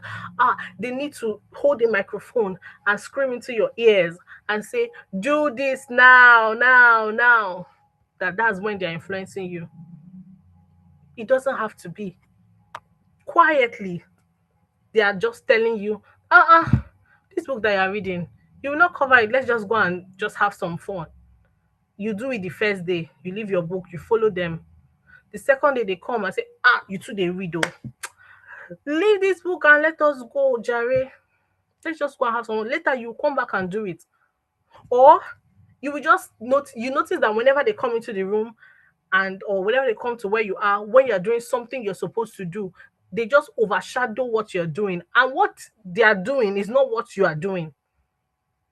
they need to hold a microphone and scream into your ears and say, do this now, now, now. That's when they're influencing you. It doesn't have to be. Quietly, they are just telling you, this book that you're reading, you will not cover it. Let's just go and just have some fun. You do it the first day, you leave your book, you follow them. The second day they come and say, you too they read, oh. Leave this book and let us go, Jare. Let's just go and have some. Later you come back and do it. Or you will just notice that whenever they come into the room or whenever they come to where you are, when you're doing something you're supposed to do, they just overshadow what you're doing. And what they are doing is not what you are doing.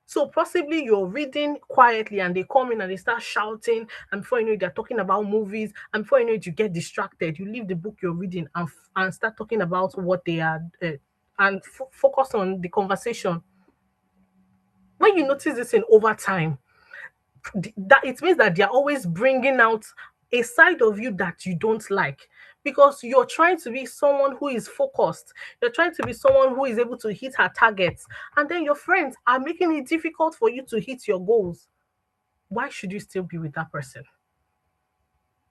So possibly you're reading quietly and they come in and they start shouting, and before you know it, they're talking about movies, and before you know it, you get distracted. You leave the book you're reading and start talking about what they are and focus on the conversation. When you notice this in over time, that it means that they're always bringing out a side of you that you don't like, because you're trying to be someone who is focused. You're trying to be someone who is able to hit her targets, and then your friends are making it difficult for you to hit your goals. Why should you still be with that person?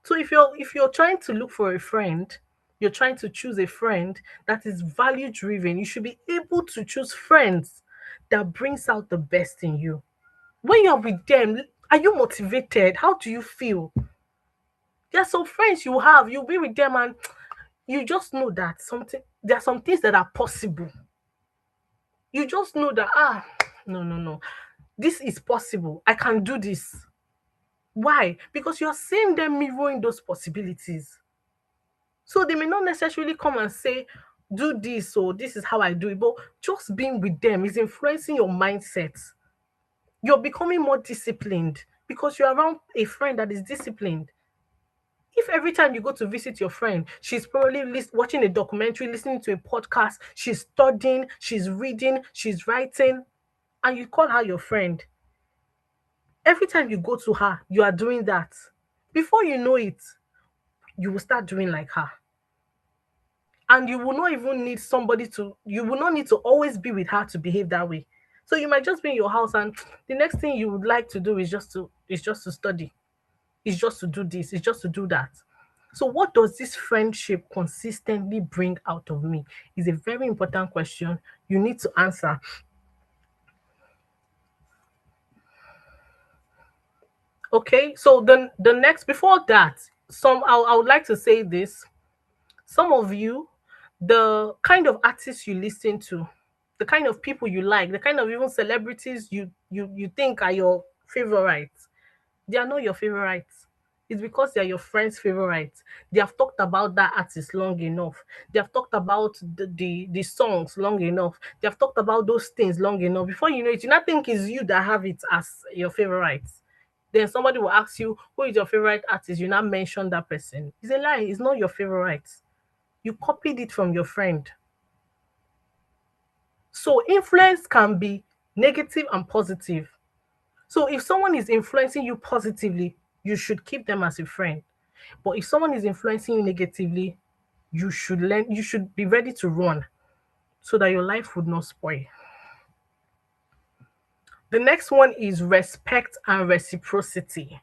So if you're trying to look for a friend, you're trying to choose a friend that is value driven, you should be able to choose friends that brings out the best in you. When you're with them, are you motivated? How do you feel? There's some friends you'll be with them and you just know that there are some things that are possible. You just know that, no, no, no, this is possible. I can do this. Why? Because you're seeing them mirroring those possibilities. So they may not necessarily come and say, do this, or this is how I do it, but just being with them is influencing your mindset. You're becoming more disciplined because you're around a friend that is disciplined. If every time you go to visit your friend, she's probably watching a documentary, listening to a podcast, she's studying, she's reading, she's writing, and you call her your friend, every time you go to her, you are doing that. Before you know it, you will start doing like her. And you will not need to always be with her to behave that way. So you might just be in your house and the next thing you would like to do is just to study. It's just to do this, it's just to do that. So what does this friendship consistently bring out of me is a very important question you need to answer. Okay, so the next, before that, I would like to say this. Some of you, the kind of artists you listen to, the kind of people you like, the kind of even celebrities you think are your favorites, they are not your favorites. It's because they're your friend's favorites. They have talked about that artist long enough. They have talked about the songs long enough. They have talked about those things long enough. Before you know it, you not think it's you that have it as your favorites. Then somebody will ask you, who is your favorite artist? You not mention that person. It's a lie. It's not your favorite. You copied it from your friend. So influence can be negative and positive. So if someone is influencing you positively, you should keep them as a friend. But if someone is influencing you negatively, you should be ready to run so that your life would not spoil. The next one is respect and reciprocity.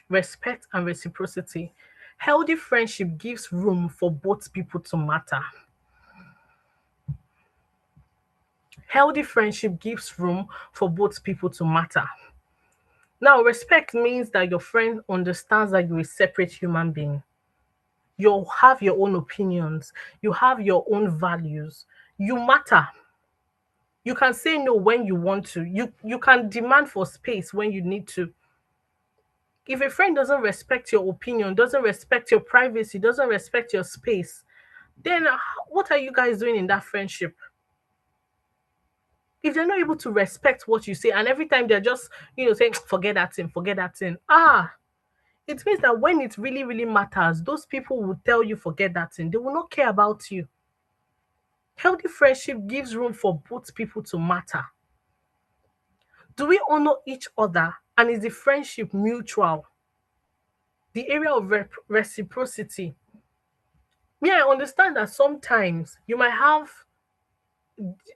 Respect and reciprocity. Healthy friendship gives room for both people to matter. Healthy friendship gives room for both people to matter. Now, respect means that your friend understands that you're a separate human being. You have your own opinions. You have your own values. You matter. You can say no when you want to. You can demand for space when you need to. If a friend doesn't respect your opinion, doesn't respect your privacy, doesn't respect your space, then what are you guys doing in that friendship? If they're not able to respect what you say, and every time they're just, saying, forget that thing, forget that thing. It means that when it really, really matters, those people will tell you, forget that thing. They will not care about you. Healthy friendship gives room for both people to matter. Do we honor each other? And is the friendship mutual? The area of reciprocity. Me, I understand that sometimes you might have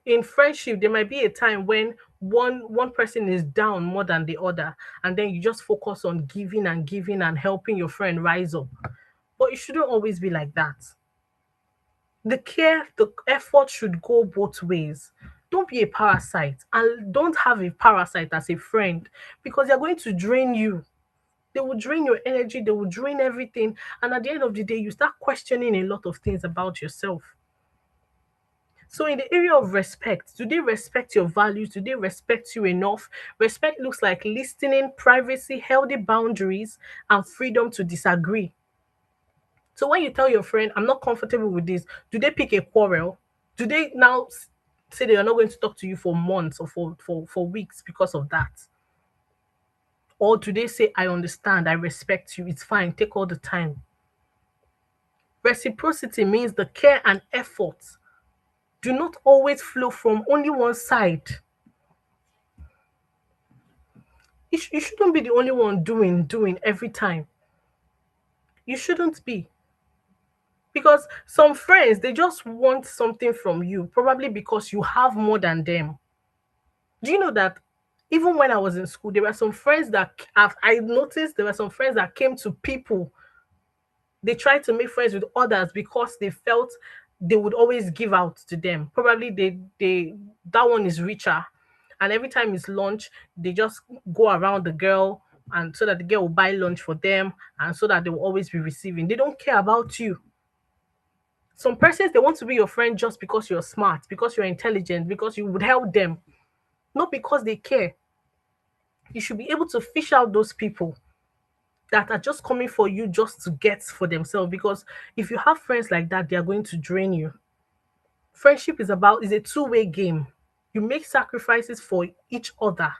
in friendship, there might be a time when one person is down more than the other, and then you just focus on giving and giving and helping your friend rise up. But it shouldn't always be like that. The care, the effort should go both ways. Don't be a parasite, and don't have a parasite as a friend, because they're going to drain you. They will drain your energy, they will drain everything, and at the end of the day, you start questioning a lot of things about yourself. So, in the area of respect, do they respect your values? Do they respect you enough? Respect looks like listening, privacy, healthy boundaries, and freedom to disagree. So, when you tell your friend, I'm not comfortable with this, do they pick a quarrel? Do they now say they are not going to talk to you for months or for weeks because of that? Or do they say, I understand, I respect you, it's fine, take all the time? Reciprocity means the care and effort do not always flow from only one side. You shouldn't be the only one doing every time. You shouldn't be. Because some friends, they just want something from you, probably because you have more than them. Do you know that even when I was in school, there were some friends that I noticed there were some friends that came to people. They tried to make friends with others because they felt they would always give out to them. Probably they that one is richer, and every time it's lunch, they just go around the girl, and so that the girl will buy lunch for them, and so that they will always be receiving. They don't care about you. Some persons, they want to be your friend just because you're smart, because you're intelligent, because you would help them, not because they care. You should be able to fish out those people that are just coming for you just to get for themselves, because if you have friends like that, they are going to drain you. Friendship is a two-way game. You make sacrifices for each other.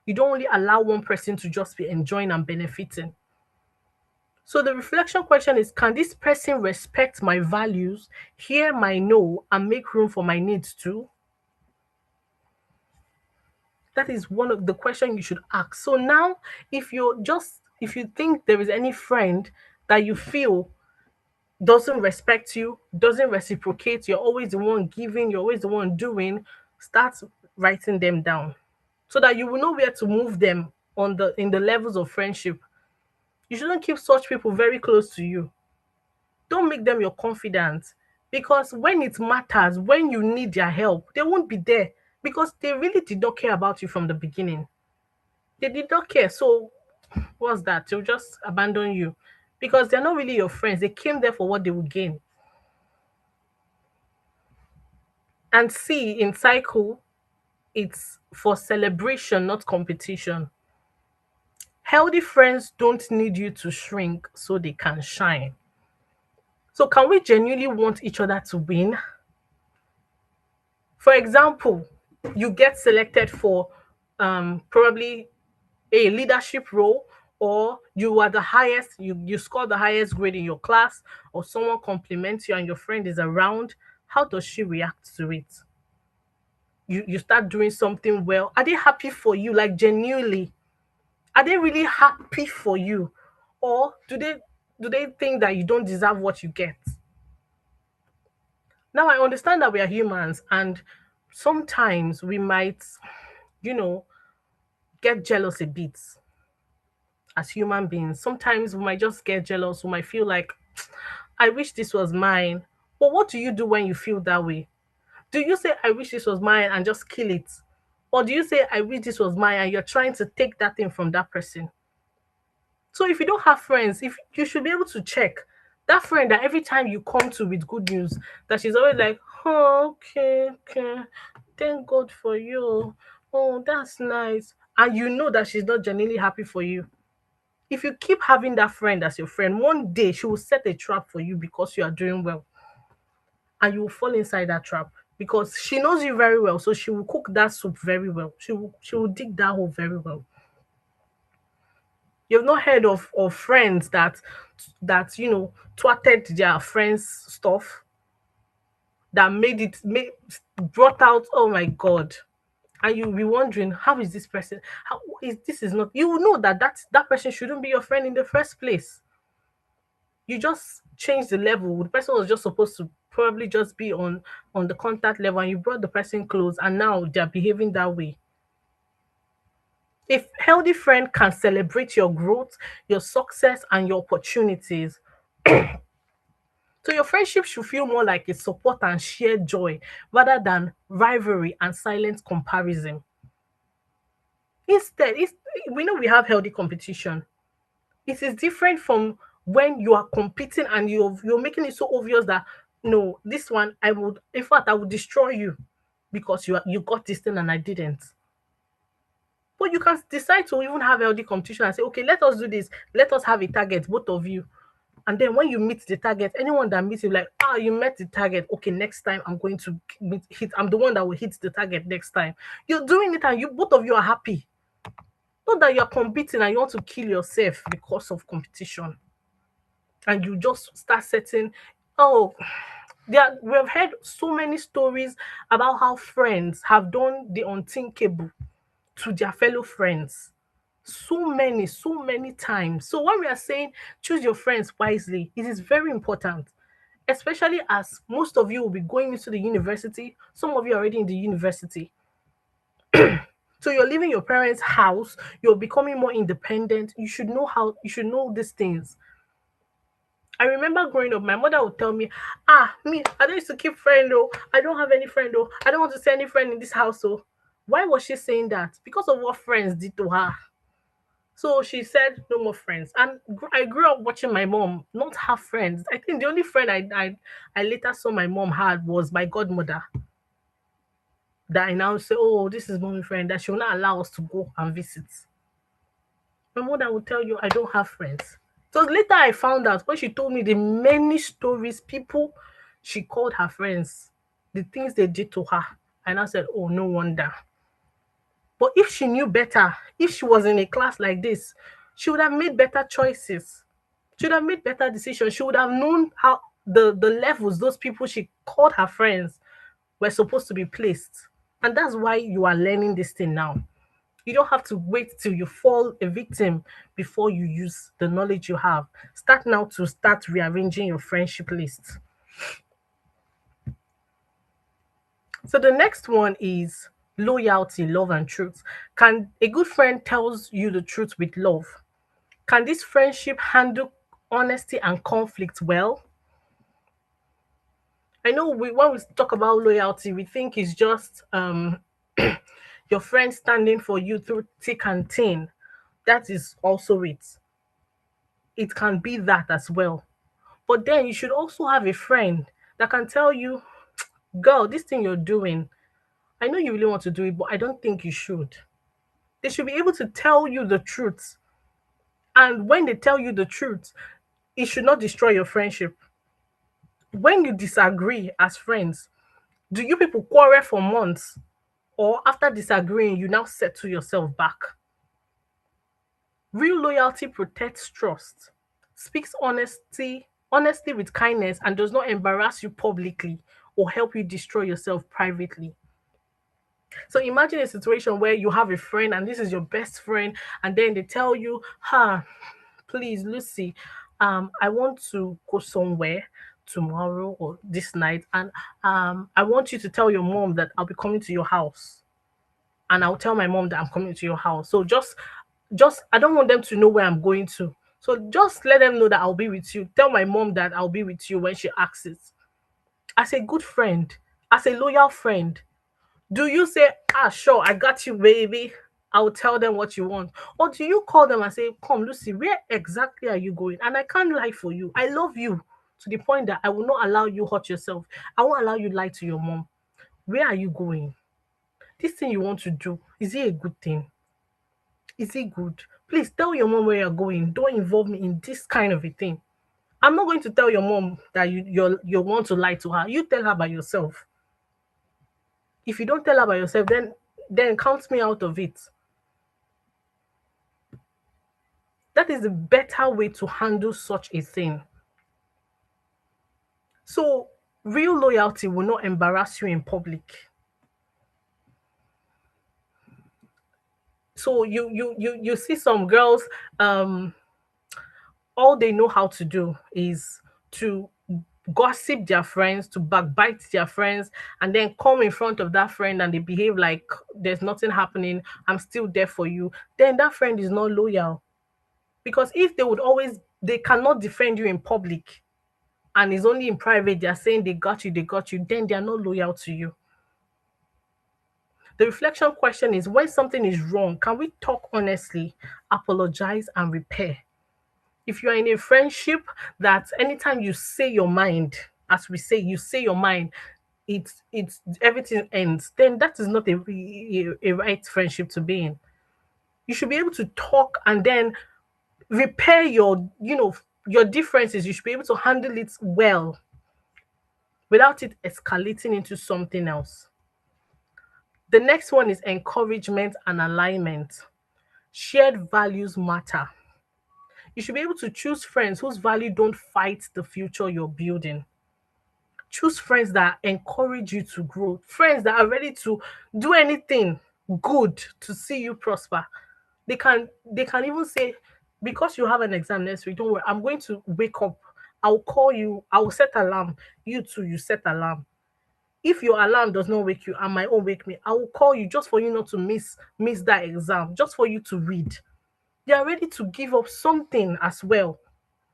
You don't only allow one person to just be enjoying and benefiting. So the reflection question is, can this person respect my values, hear my no, and make room for my needs too? That is one of the questions you should ask. So now, if you think there is any friend that you feel doesn't respect you, doesn't reciprocate, you're always the one giving, you're always the one doing, start writing them down so that you will know where to move them in the levels of friendship. You shouldn't keep such people very close to you. Don't make them your confidant, because when it matters, when you need their help, they won't be there, because they really did not care about you from the beginning. They did not care. So what's that? They'll just abandon you because they're not really your friends. They came there for what they would gain. And C, in cycle, it's for celebration, not competition. Healthy friends don't need you to shrink so they can shine. So, can we genuinely want each other to win? For example, you get selected for probably a leadership role, or you are the highest, you score the highest grade in your class, or someone compliments you and your friend is around. How does she react to it? You start doing something well. Are they happy for you, like genuinely? Are they really happy for you? Or do they think that you don't deserve what you get? Now I understand that we are humans, and sometimes we might, you know, get jealous a bit as human beings. Sometimes we might just get jealous. We might feel like, I wish this was mine. But what do you do when you feel that way? Do you say, I wish this was mine and just kill it? Or do you say, I wish this was mine and you're trying to take that thing from that person? So if you don't have friends, if you should be able to check that friend that every time you come to with good news, that she's always like, oh, okay, okay, thank God for you. Oh, that's nice. And you know that she's not genuinely happy for you. If you keep having that friend as your friend, one day she will set a trap for you because you are doing well, and you will fall inside that trap because she knows you very well. So she will cook that soup very well. She will dig that hole very well. You've not heard of friends that twatted their friends' stuff, that brought out, oh my god. And you'll be wondering, how is this person, how is this is not, you will know that person shouldn't be your friend in the first place. You just changed the level. The person was just supposed to probably just be on the contact level, and you brought the person close, and now they're behaving that way. If healthy friend can celebrate your growth, your success, and your opportunities, so your friendship should feel more like a support and shared joy rather than rivalry and silent comparison. Instead, we know we have healthy competition. It is different from when you are competing and you're making it so obvious that no, this one I would, in fact, I would destroy you because you got this thing and I didn't. But you can decide to even have healthy competition and say, okay, let us do this. Let us have a target, both of you. And then when you meet the target, anyone that meets you, like, you met the target. Okay, next time I'm going to hit. I'm the one that will hit the target next time. You're doing it, and you both of you are happy. Not that you're competing and you want to kill yourself because of competition. And you just start setting. Oh, we have heard so many stories about how friends have done the unthinkable to their fellow friends. So many times. So when we are saying choose your friends wisely, it is very important, especially as most of you will be going into the university. Some of you are already in the university. So you're leaving your parents' house, you're becoming more independent. You should know these things. I remember growing up, my mother would tell me, me, I don't used to keep friend though. I don't have any friend though. I don't want to see any friend in this house. So why was she saying that? Because of what friends did to her. So she said, no more friends. And I grew up watching my mom not have friends. I think the only friend I later saw my mom had was my godmother. That I now say, oh, this is mommy friend, that she will not allow us to go and visit. My mother will tell you, I don't have friends. So later I found out when she told me the many stories, people she called her friends, the things they did to her. And I said, oh, no wonder. But if she knew better, if she was in a class like this, she would have made better choices. She would have made better decisions. She would have known how the levels those people she called her friends were supposed to be placed. And that's why you are learning this thing now. You don't have to wait till you fall a victim before you use the knowledge you have. Start now to start rearranging your friendship list. So the next one is loyalty, love, and truth. Can a good friend tells you the truth with love? Can this friendship handle honesty and conflict well? I know when we talk about loyalty, we think it's just your friend standing for you through thick and thin. That is also it. It can be that as well. But then you should also have a friend that can tell you, girl, this thing you're doing, I know you really want to do it, but I don't think you should. They should be able to tell you the truth. And when they tell you the truth, it should not destroy your friendship. When you disagree as friends, do you people quarrel for months? Or after disagreeing, you now settle yourself back? Real loyalty protects trust, speaks honesty with kindness, and does not embarrass you publicly or help you destroy yourself privately. So imagine a situation where you have a friend and this is your best friend, and then they tell you, please, Lucy, I want to go somewhere tomorrow or this night, and I want you to tell your mom that I'll be coming to your house. And I'll tell my mom that I'm coming to your house. So just I don't want them to know where I'm going to. So just let them know that I'll be with you. Tell my mom that I'll be with you when she asks it. As a good friend, as a loyal friend, do you say, sure, I got you, baby, I'll tell them what you want? Or do you call them and say, come, Lucy, where exactly are you going? And I can't lie for you. I love you to the point that I will not allow you hurt yourself. I won't allow you lie to your mom. Where are you going? This thing you want to do, is it a good thing? Is it good? Please tell your mom where you're going. Don't involve me in this kind of a thing. I'm not going to tell your mom that you want to lie to her. You tell her by yourself. If you don't tell her by yourself, then count me out of it. That is a better way to handle such a thing. So real loyalty will not embarrass you in public. So you see some girls, all they know how to do is to gossip their friends, to backbite their friends, and then come in front of that friend and they behave like there's nothing happening. I'm still there for you. Then that friend is not loyal. Because if they cannot defend you in public and it's only in private, they're saying they got you, then they're not loyal to you. The reflection question is, when something is wrong, can we talk honestly, apologize, and repair? If you're in a friendship that anytime you say your mind, as we say, you say your mind, it's everything ends, then that is not a right friendship to be in. You should be able to talk and then repair your differences. You should be able to handle it well without it escalating into something else. The next one is encouragement and alignment. Shared values matter. You should be able to choose friends whose value don't fight the future you're building. Choose friends that encourage you to grow, friends that are ready to do anything good to see you prosper. They can even say, because you have an exam next week, don't worry, I'm going to wake up. I'll call you, I'll set alarm. You too, you set alarm. If your alarm does not wake you and my own wake me, I will call you just for you not to miss that exam, just for you to read. They are ready to give up something as well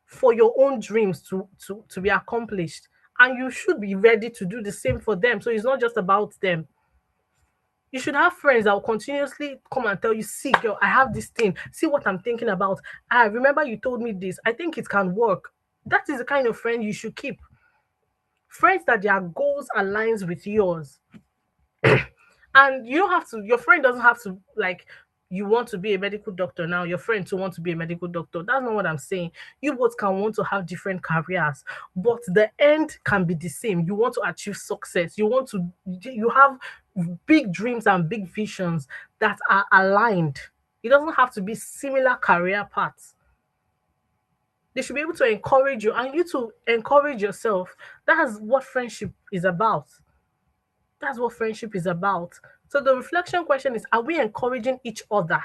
for your own dreams to be accomplished. And you should be ready to do the same for them. So it's not just about them. You should have friends that will continuously come and tell you, see, girl, I have this thing. See what I'm thinking about. I remember you told me this. I think it can work. That is the kind of friend you should keep. Friends that their goals aligns with yours. And you don't have to, your friend doesn't have to, like, you want to be a medical doctor now, your friend to want to be a medical doctor. That's not what I'm saying. You both can want to have different careers, but the end can be the same. You want to achieve success. You have big dreams and big visions that are aligned. It doesn't have to be similar career paths. They should be able to encourage you and you to encourage yourself. That's what friendship is about. That's what friendship is about. So the reflection question is, are we encouraging each other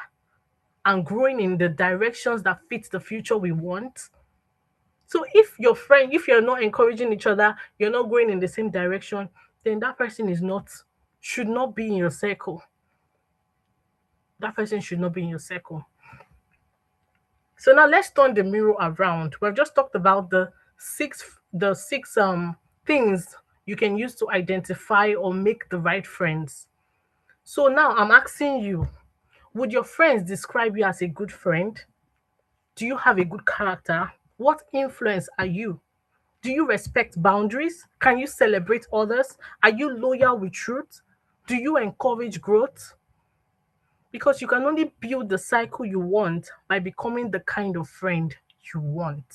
and growing in the directions that fit the future we want? So if you're not encouraging each other, you're not going in the same direction, then that person should not be in your circle. That person should not be in your circle. So now let's turn the mirror around. We've just talked about the six things you can use to identify or make the right friends. So now I'm asking you, would your friends describe you as a good friend? Do you have a good character? What influence are you? Do you respect boundaries? Can you celebrate others? Are you loyal with truth? Do you encourage growth? Because you can only build the cycle you want by becoming the kind of friend you want.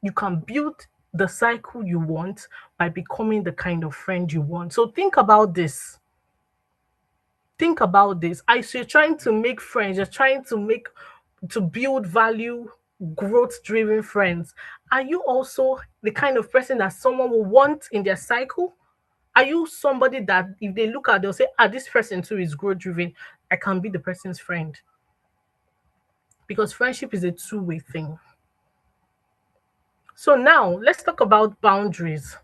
You can build the cycle you want by becoming the kind of friend you want. So think about this. Think about this. As you're trying to make friends, you're trying to build value, growth-driven friends. Are you also the kind of person that someone will want in their cycle? Are you somebody that if they look at, they'll say, this person too is growth-driven. I can be the person's friend. Because friendship is a two-way thing. So now let's talk about boundaries.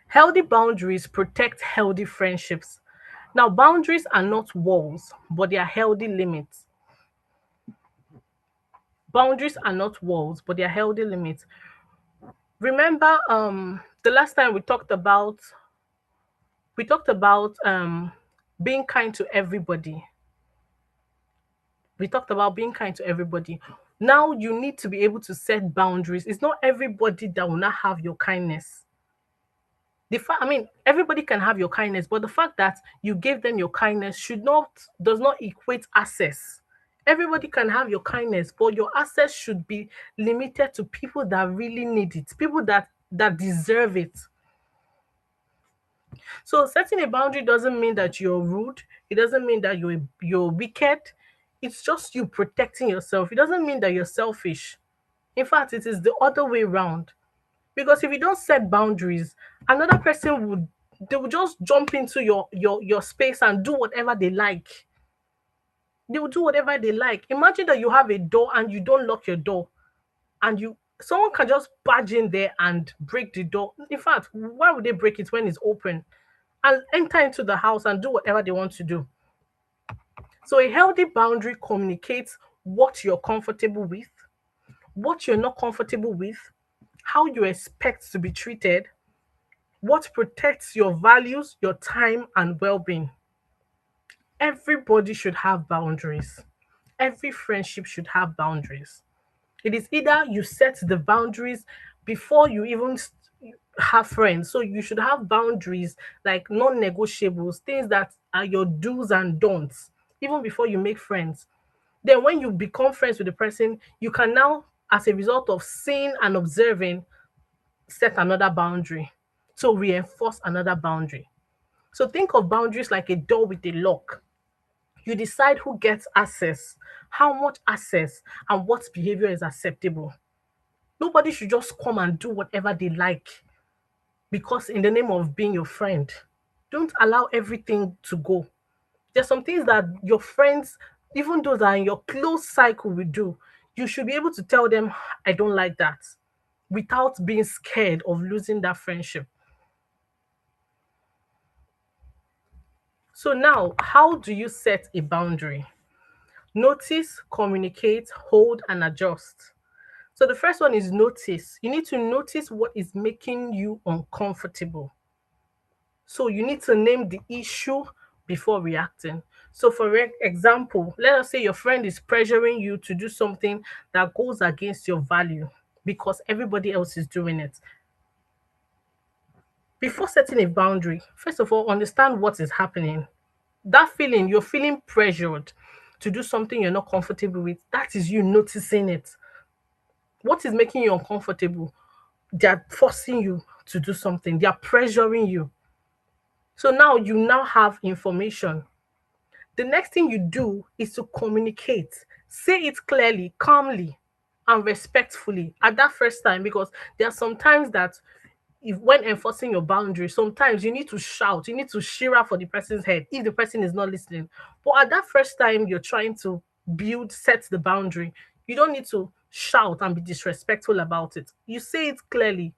Healthy boundaries protect healthy friendships. Now, boundaries are not walls, but they are healthy limits. Boundaries are not walls, but they are healthy limits. Remember, the last time we talked about being kind to everybody. We talked about being kind to everybody. Now you need to be able to set boundaries. It's not everybody that will not have your kindness. Everybody can have your kindness, but the fact that you gave them your kindness does not equate access. Everybody can have your kindness, but your access should be limited to people that really need it, people that deserve it. So setting a boundary doesn't mean that you're rude. It doesn't mean that you're wicked. It's just you protecting yourself. It doesn't mean that you're selfish. In fact, it is the other way around. Because if you don't set boundaries, another person would they will just jump into your space and do whatever they like. They will do whatever they like. Imagine that you have a door and you don't lock your door, and someone can just barge in there and break the door. In fact, why would they break it when it's open? And enter into the house and do whatever they want to do. So a healthy boundary communicates what you're comfortable with, what you're not comfortable with, how you expect to be treated, what protects your values, your time, and well-being. Everybody should have boundaries. Every friendship should have boundaries. It is either you set the boundaries before you even have friends. So you should have boundaries like non-negotiables, things that are your do's and don'ts, even before you make friends. Then when you become friends with the person, you can now, as a result of seeing and observing, set another boundary to reinforce another boundary. So think of boundaries like a door with a lock. You decide who gets access, how much access, and what behavior is acceptable. Nobody should just come and do whatever they like because in the name of being your friend. Don't allow everything to go. There's some things that your friends, even those that are in your close cycle, will do. You should be able to tell them, I don't like that, without being scared of losing that friendship. So now, how do you set a boundary? Notice, communicate, hold, and adjust. So the first one is notice. You need to notice what is making you uncomfortable. So you need to name the issue before reacting. So for example, let us say your friend is pressuring you to do something that goes against your value because everybody else is doing it. Before setting a boundary, first of all, understand what is happening. That feeling, you're feeling pressured to do something you're not comfortable with, that is you noticing it. What is making you uncomfortable? They're forcing you to do something, they're pressuring you. So now you now have information. The next thing you do is to communicate. Say it clearly, calmly, and respectfully at that first time, because there are some times that if when enforcing your boundary, sometimes you need to shout, you need to shira for the person's head if the person is not listening. But at that first time you're trying to set the boundary, you don't need to shout and be disrespectful about it. You say it clearly,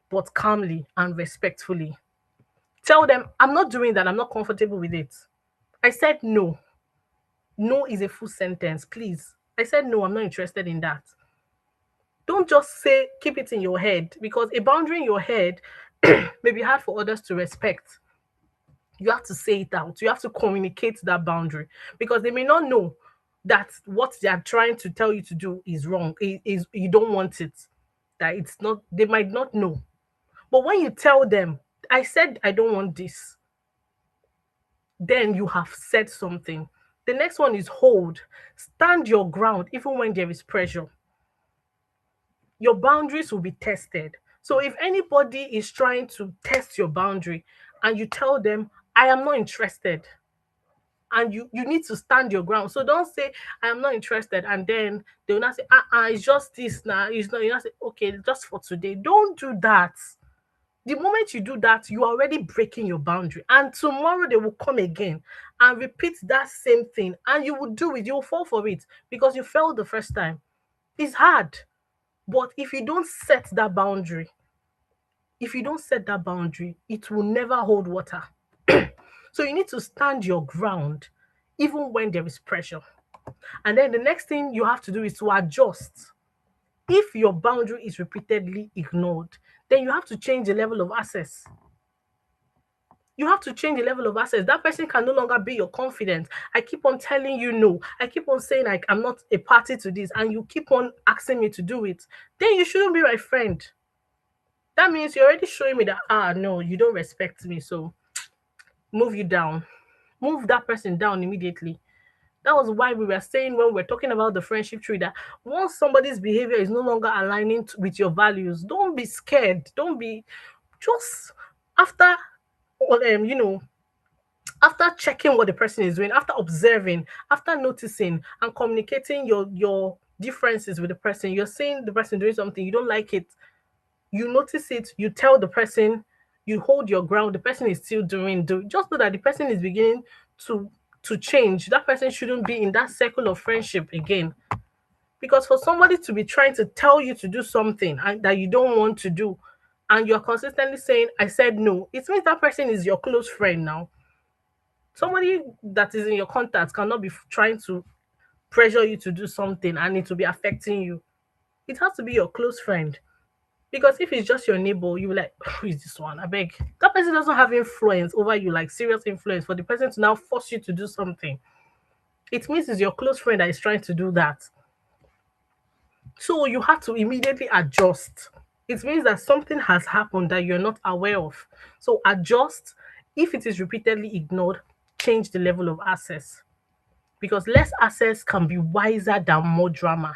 but calmly and respectfully. Tell them, I'm not doing that, I'm not comfortable with it. I said no. No is a full sentence, please. I said no, I'm not interested in that. Don't just say, keep it in your head, because a boundary in your head may be hard for others to respect. You have to say it out. You have to communicate that boundary because they may not know that what they are trying to tell you to do is wrong. Is you don't want it. That it's not, they might not know. But when you tell them, I said I don't want this, then you have said something. The next one is hold. Stand your ground even when there is pressure. Your boundaries will be tested. So if anybody is trying to test your boundary and you tell them, I am not interested, and you need to stand your ground. So don't say, I am not interested, and then they will not say, it's just this now. It's not, you not say, okay, just for today. Don't do that. The moment you do that, you are already breaking your boundary. And tomorrow they will come again and repeat that same thing. And you will do it. You will fall for it because you failed the first time. It's hard. But if you don't set that boundary, it will never hold water. So you need to stand your ground even when there is pressure. And then the next thing you have to do is to adjust. If your boundary is repeatedly ignored, then you have to change the level of access. You have to change the level of access. That person can no longer be your confidant. I keep on telling you no. I keep on saying like I'm not a party to this, and you keep on asking me to do it. Then you shouldn't be my friend. That means you're already showing me that no, you don't respect me. So move you down. Move that person down immediately. That was why we were saying when we were talking about the friendship tree that once somebody's behavior is no longer aligning with your values, don't be scared. Don't be just after you know, after checking what the person is doing, after observing, after noticing and communicating your differences with the person, you're seeing the person doing something, you don't like it, you notice it, you tell the person, you hold your ground, the person is still do just so that the person is beginning to change. That person shouldn't be in that circle of friendship again. Because for somebody to be trying to tell you to do something and that you don't want to do, and you're consistently saying, I said no, it means that person is your close friend now. Somebody that is in your contacts cannot be trying to pressure you to do something and it will be affecting you. It has to be your close friend. Because if it's just your neighbor, you be like, who is this one? I beg. That person doesn't have influence over you, like serious influence, for the person to now force you to do something. It means it's your close friend that is trying to do that. So you have to immediately adjust. It means that something has happened that you're not aware of. So adjust. If it is repeatedly ignored, change the level of access. Because less access can be wiser than more drama.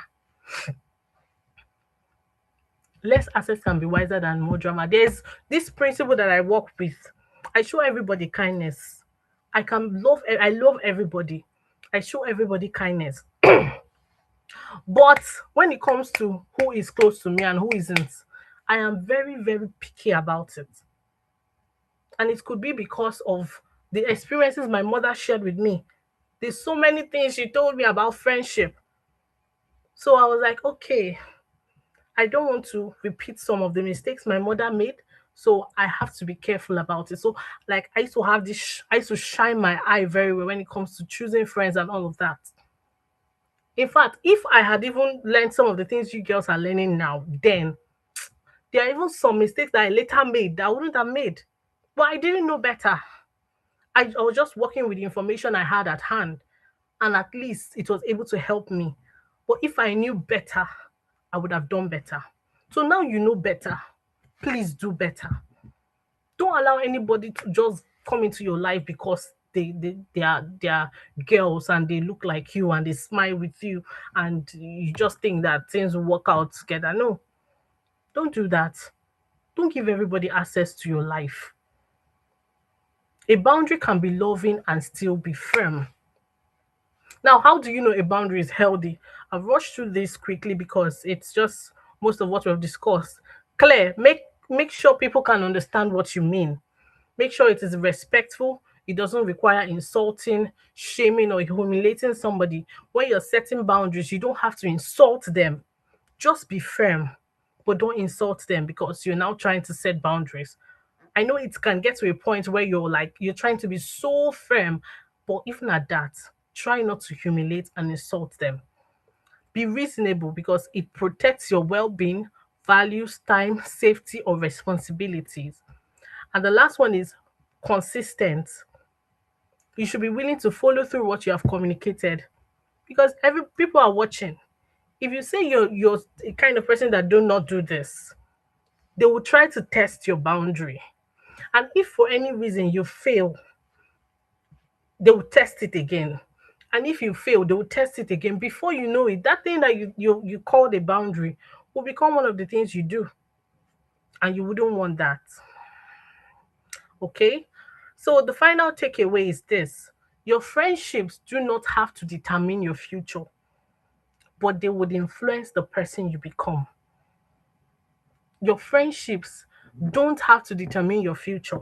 Less access can be wiser than more drama. There's this principle that I work with. I show everybody kindness. I love everybody. I show everybody kindness. But when it comes to who is close to me and who isn't, I am very, very picky about it. And it could be because of the experiences my mother shared with me. There's so many things she told me about friendship. So I was like, okay, I don't want to repeat some of the mistakes my mother made. So I have to be careful about it. So, like, I used to have this, I used to shine my eye very well when it comes to choosing friends and all of that. In fact, if I had even learned some of the things you girls are learning now, then there are even some mistakes that I later made that I wouldn't have made. But I didn't know better. I was just working with the information I had at hand, and at least it was able to help me. But if I knew better, I would have done better. So now you know better. Please do better. Don't allow anybody to just come into your life because they are girls and they look like you and they smile with you and you just think that things will work out together. No, don't do that. Don't give everybody access to your life. A boundary can be loving and still be firm. Now, how do you know a boundary is healthy? I've rushed through this quickly because it's just most of what we've discussed. Claire, make sure people can understand what you mean. Make sure it is respectful. It doesn't require insulting, shaming, or humiliating somebody. When you're setting boundaries, you don't have to insult them. Just be firm, but don't insult them because you're now trying to set boundaries. I know it can get to a point where you're trying to be so firm, but even at that, try not to humiliate and insult them. Be reasonable because it protects your well-being, values, time, safety, or responsibilities. And the last one is consistent. You should be willing to follow through what you have communicated because every people are watching. If you say you're the kind of person that do not do this, they will try to test your boundary. And if for any reason you fail, they will test it again. And if you fail, they will test it again. Before you know it, that thing that you called a boundary will become one of the things you do. And you wouldn't want that. Okay? So the final takeaway is this. Your friendships do not have to determine your future, but they would influence the person you become. Your friendships don't have to determine your future,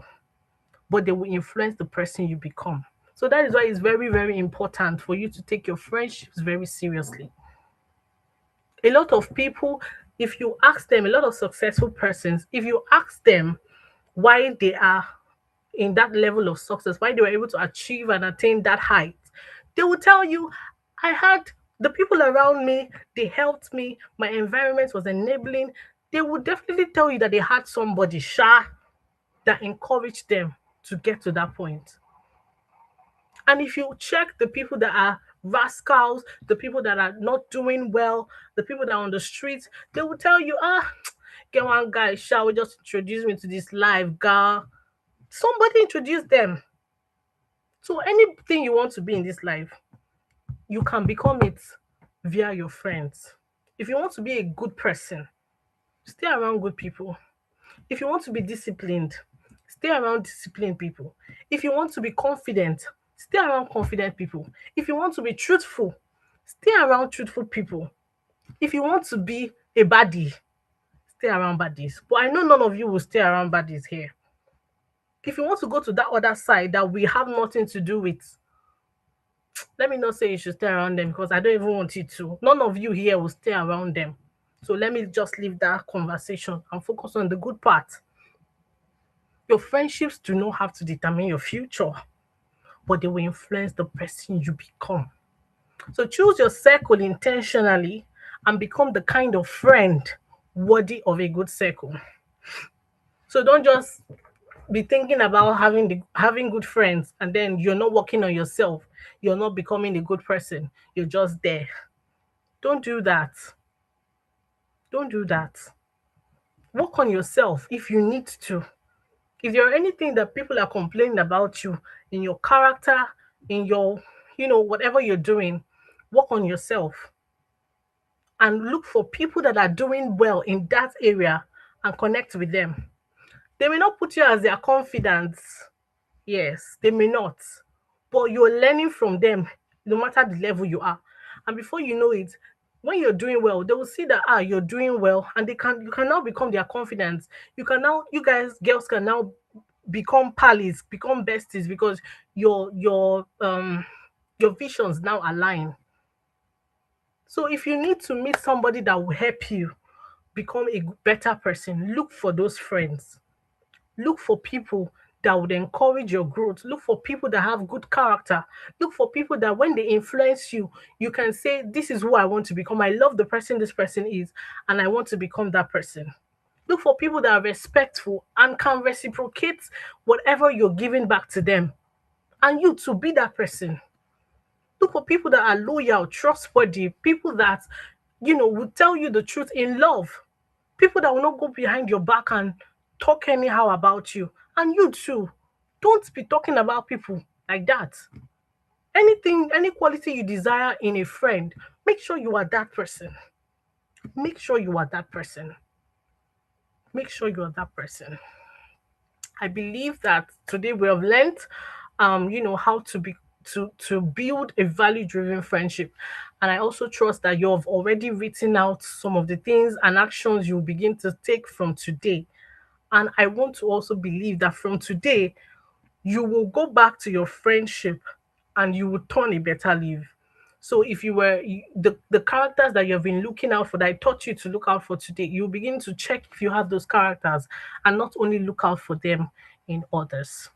but they will influence the person you become. So that is why it's very, very important for you to take your friendships very seriously. A lot of people, if you ask them, a lot of successful persons, if you ask them why they are in that level of success, why they were able to achieve and attain that height, they will tell you, I had the people around me, they helped me, my environment was enabling. They would definitely tell you that they had somebody, that encouraged them to get to that point. And if you check the people that are rascals, the people that are not doing well, the people that are on the streets, they will tell you, get one guy, Sha, will just introduce me to this live girl. Somebody introduce them. So anything you want to be in this life, you can become it via your friends. If you want to be a good person, stay around good people. If you want to be disciplined, stay around disciplined people. If you want to be confident, stay around confident people. If you want to be truthful, stay around truthful people. If you want to be a baddie, stay around baddies. But I know none of you will stay around baddies here. If you want to go to that other side that we have nothing to do with, let me not say you should stay around them, because I don't even want you to. None of you here will stay around them. So let me just leave that conversation and focus on the good part. Your friendships do not have to determine your future, but they will influence the person you become. So choose your circle intentionally and become the kind of friend worthy of a good circle. So don't just be thinking about having good friends and then you're not working on yourself. You're not becoming a good person. You're just there. Don't do that. Don't do that. Work on yourself if you need to. If there are anything that people are complaining about you in your character, in your, whatever you're doing, work on yourself and look for people that are doing well in that area and connect with them. They may not put you as their confidant. Yes, they may not. But you're learning from them no matter the level you are. And before you know it, when you're doing well, they will see that you're doing well, and you can now become their confidence. You girls can now become pals, become besties, because your visions now align. So if you need to meet somebody that will help you become a better person, look for those friends. Look for people that would encourage your growth. Look for people that have good character. Look for people that when they influence you, you can say, this is who I want to become. I love the person this person is, and I want to become that person. Look for people that are respectful and can reciprocate whatever you're giving back to them. And you to be that person. Look for people that are loyal, trustworthy, people that, will tell you the truth in love. People that will not go behind your back and talk anyhow about you. And you too, don't be talking about people like that. Any quality you desire in a friend, make sure you are that person. Make sure you are that person. Make sure you are that person. I believe that today we have learned, how to build a value-driven friendship. And I also trust that you have already written out some of the things and actions you'll begin to take from today. And I want to also believe that from today, you will go back to your friendship and you will turn a better leaf. So if the characters that you've been looking out for, that I taught you to look out for today, you'll begin to check if you have those characters and not only look out for them in others.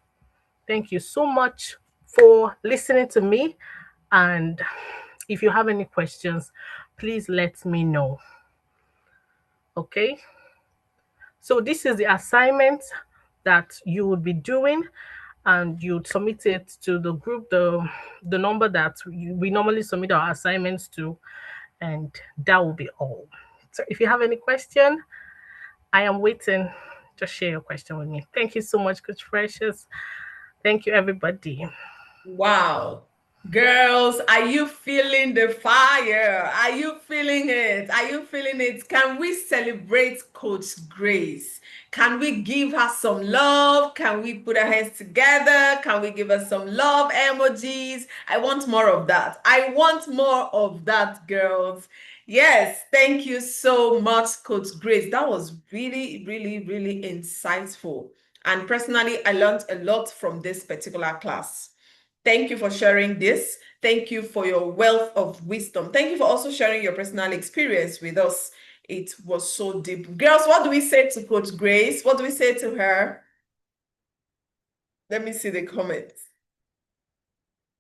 Thank you so much for listening to me. And if you have any questions, please let me know. Okay. So this is the assignment that you would be doing, and you'd submit it to the group, the number that we normally submit our assignments to, and that will be all. So if you have any question, I am waiting. Just share your question with me. Thank you so much, Coach Precious. Thank you, everybody. Wow. Girls, are you feeling the fire? Are you feeling it? Are you feeling it? Can we celebrate Coach Grace? Can we give her some love? Can we put our hands together? Can we give her some love emojis? I want more of that. I want more of that, girls. Yes, thank you so much, Coach Grace. That was really, really, really insightful. And personally, I learned a lot from this particular class. Thank you for sharing this. Thank you for your wealth of wisdom. Thank you for also sharing your personal experience with us. It was so deep. Girls, what do we say to Coach Grace? What do we say to her? Let me see the comments.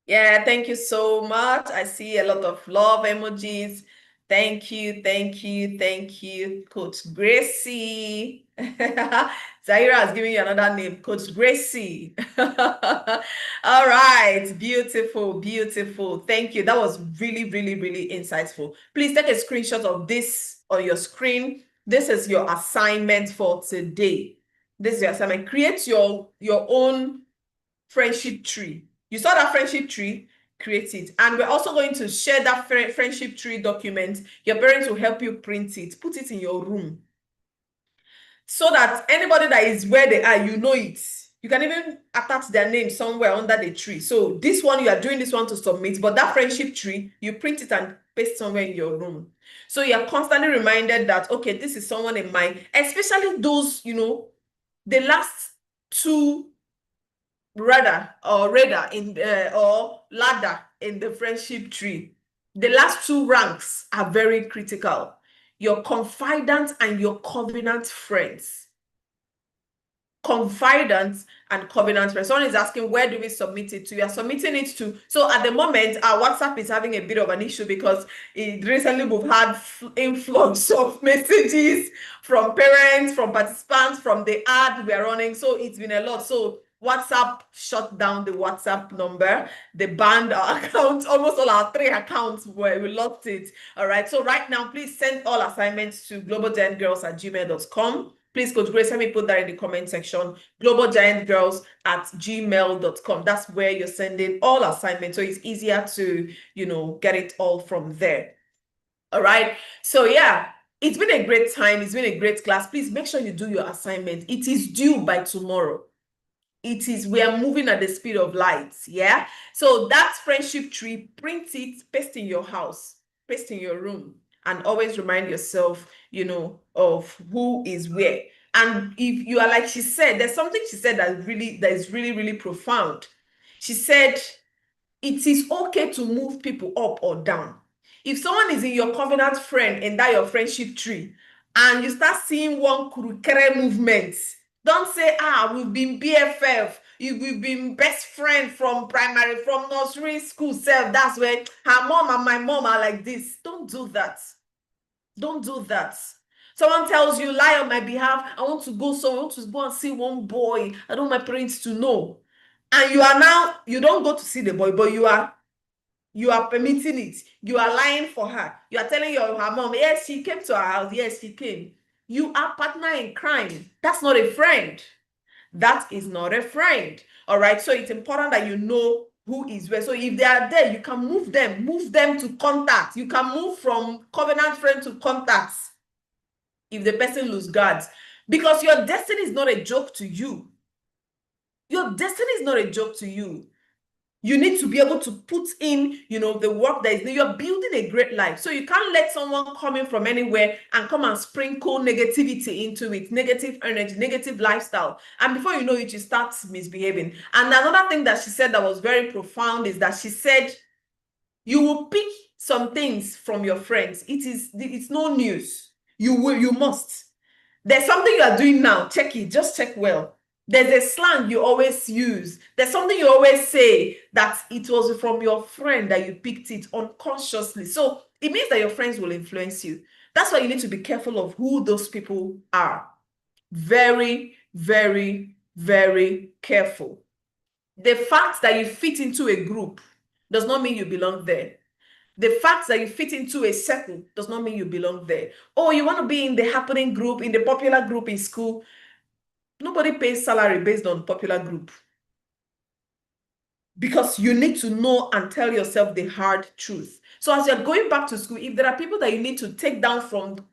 Yeah, thank you so much. I see a lot of love emojis. Thank you, thank you, thank you, Coach Gracie. Zaira has given you another name, Coach Gracie. All right, beautiful, beautiful. Thank you. That was really, really, really insightful. Please take a screenshot of this on your screen. This is your assignment for today. This is your assignment. Create your own friendship tree. You saw that friendship tree? create it. And we're also going to share that friendship tree document. Your parents will help you print it, put it in your room, so that anybody that is where they are, you know it. You can even attach their name somewhere under the tree. So this one, you are doing this one to submit, but that friendship tree, you print it and paste somewhere in your room. So you're constantly reminded that, okay, this is someone in mind, especially those, you know, the last two radar in or ladder in the friendship tree. The last two ranks are very critical. Your confidant and your covenant friends. Confidant and covenant friends. Someone is asking, where do we submit it to? You are submitting it to. So at the moment, our WhatsApp is having a bit of an issue because recently we've had influx of messages from parents, from participants, from the ad we are running. So it's been a lot. So WhatsApp shut down the WhatsApp number. They banned our accounts, almost all our 3 accounts where we lost it. All right. So right now, please send all assignments to globalgiantgirls@gmail.com. Please, Coach Grace, let me put that in the comment section. globalgiantgirls@gmail.com. That's where you're sending all assignments. So it's easier to, you know, get it all from there. All right. So yeah, it's been a great time. It's been a great class. Please make sure you do your assignment. It is due by tomorrow. We are moving at the speed of light. Yeah. So that friendship tree, print it, paste in your house, paste in your room, and always remind yourself, you know, of who is where. And if you are like she said, there's something she said that is really, really profound. She said, it is okay to move people up or down. If someone is in your covenant friend and that your friendship tree, and you start seeing one kurukere movement, don't say, we've been BFF, we've been best friend from primary, from nursery school self. That's where her mom and my mom are like this. Don't do that. Don't do that. Someone tells you, lie on my behalf, I want to go and see one boy. I don't want my parents to know. And you don't go to see the boy, but you are permitting it. You are lying for her. You are telling her mom, yes, she came to our house. Yes, she came. You are partner in crime. That's not a friend. That is not a friend. All right. So it's important that you know who is where. So if they are there, you can move them to contact. You can move from covenant friend to contacts if the person loses guards. Because your destiny is not a joke to you. Your destiny is not a joke to you. You need to be able to put in, you know, the work that is there. You're building a great life. So you can't let someone come in from anywhere and come and sprinkle negativity into it, negative energy, negative lifestyle. And before you know it, you start misbehaving. And another thing that she said that was very profound is that she said, you will pick some things from your friends. It's no news. You must. There's something you are doing now. Check it. Just check well. There's a slang you always use. There's something you always say that it was from your friend that you picked it unconsciously. So it means that your friends will influence you. That's why you need to be careful of who those people are. Very, very, very careful. The fact that you fit into a group does not mean you belong there. The fact that you fit into a circle does not mean you belong there. Oh, you want to be in the happening group, in the popular group in school. Nobody pays salary based on popular group. Because you need to know and tell yourself the hard truth. So as you're going back to school, if there are people that you need to take down from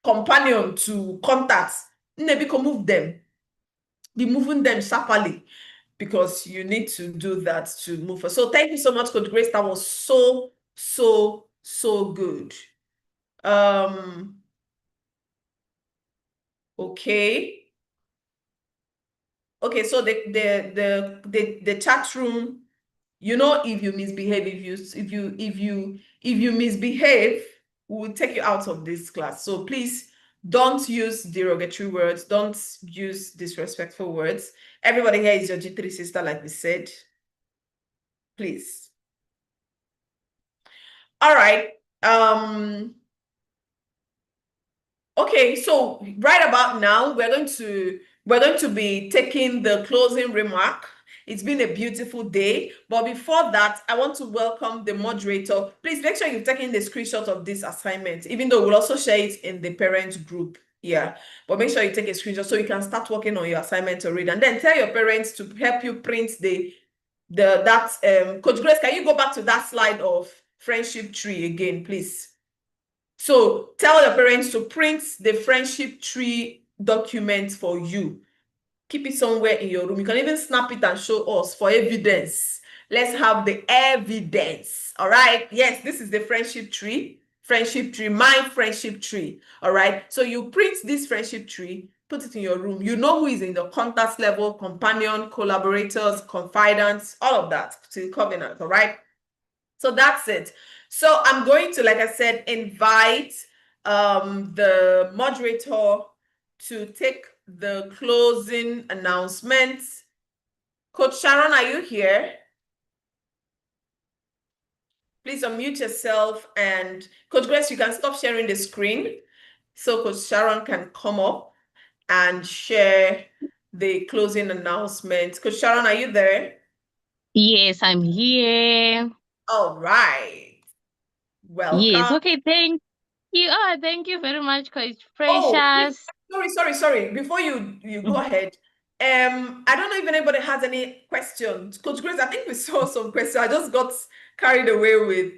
companion to contacts, maybe move them. Be moving them sharply because you need to do that to move forward. So thank you so much, Coach Grace. That was so, so, so good. Okay. Okay, so the chat room, you know, if you misbehave, if you misbehave, we will take you out of this class. So please don't use derogatory words, don't use disrespectful words. Everybody here is your G3 sister, like we said. Please. All right. Okay, so right about now, we're going to be taking the closing remark. It's been a beautiful day, but before that, I want to welcome the moderator. Please make sure you've taken the screenshot of this assignment, even though we'll also share it in the parents group. Yeah, but make sure you take a screenshot so you can start working on your assignment already, and then tell your parents to help you print the Coach Grace, can you go back to that slide of friendship tree again, please? So tell your parents to print the friendship tree document for you. Keep it somewhere in your room. You can even snap it and show us for evidence. Let's have the evidence. All right. Yes, this is the friendship tree. My friendship tree. All right. So you print this friendship tree, put it in your room. You know who is in the contact level, companion, collaborators, confidants, all of that to covenant. All right. So that's it. So I'm going to, like I said, invite the moderator to take the closing announcements. Coach Sharon, are you here? Please unmute yourself, and Coach Grace, you can stop sharing the screen so Coach Sharon can come up and share the closing announcements. Coach Sharon, are you there? Yes, I'm here. All right. Welcome. Yes, okay, thank you. Oh, thank you very much, Coach Oh, Precious. sorry. Before you go ahead, I don't know if anybody has any questions. Coach Grace, I think we saw some questions. I just got carried away with.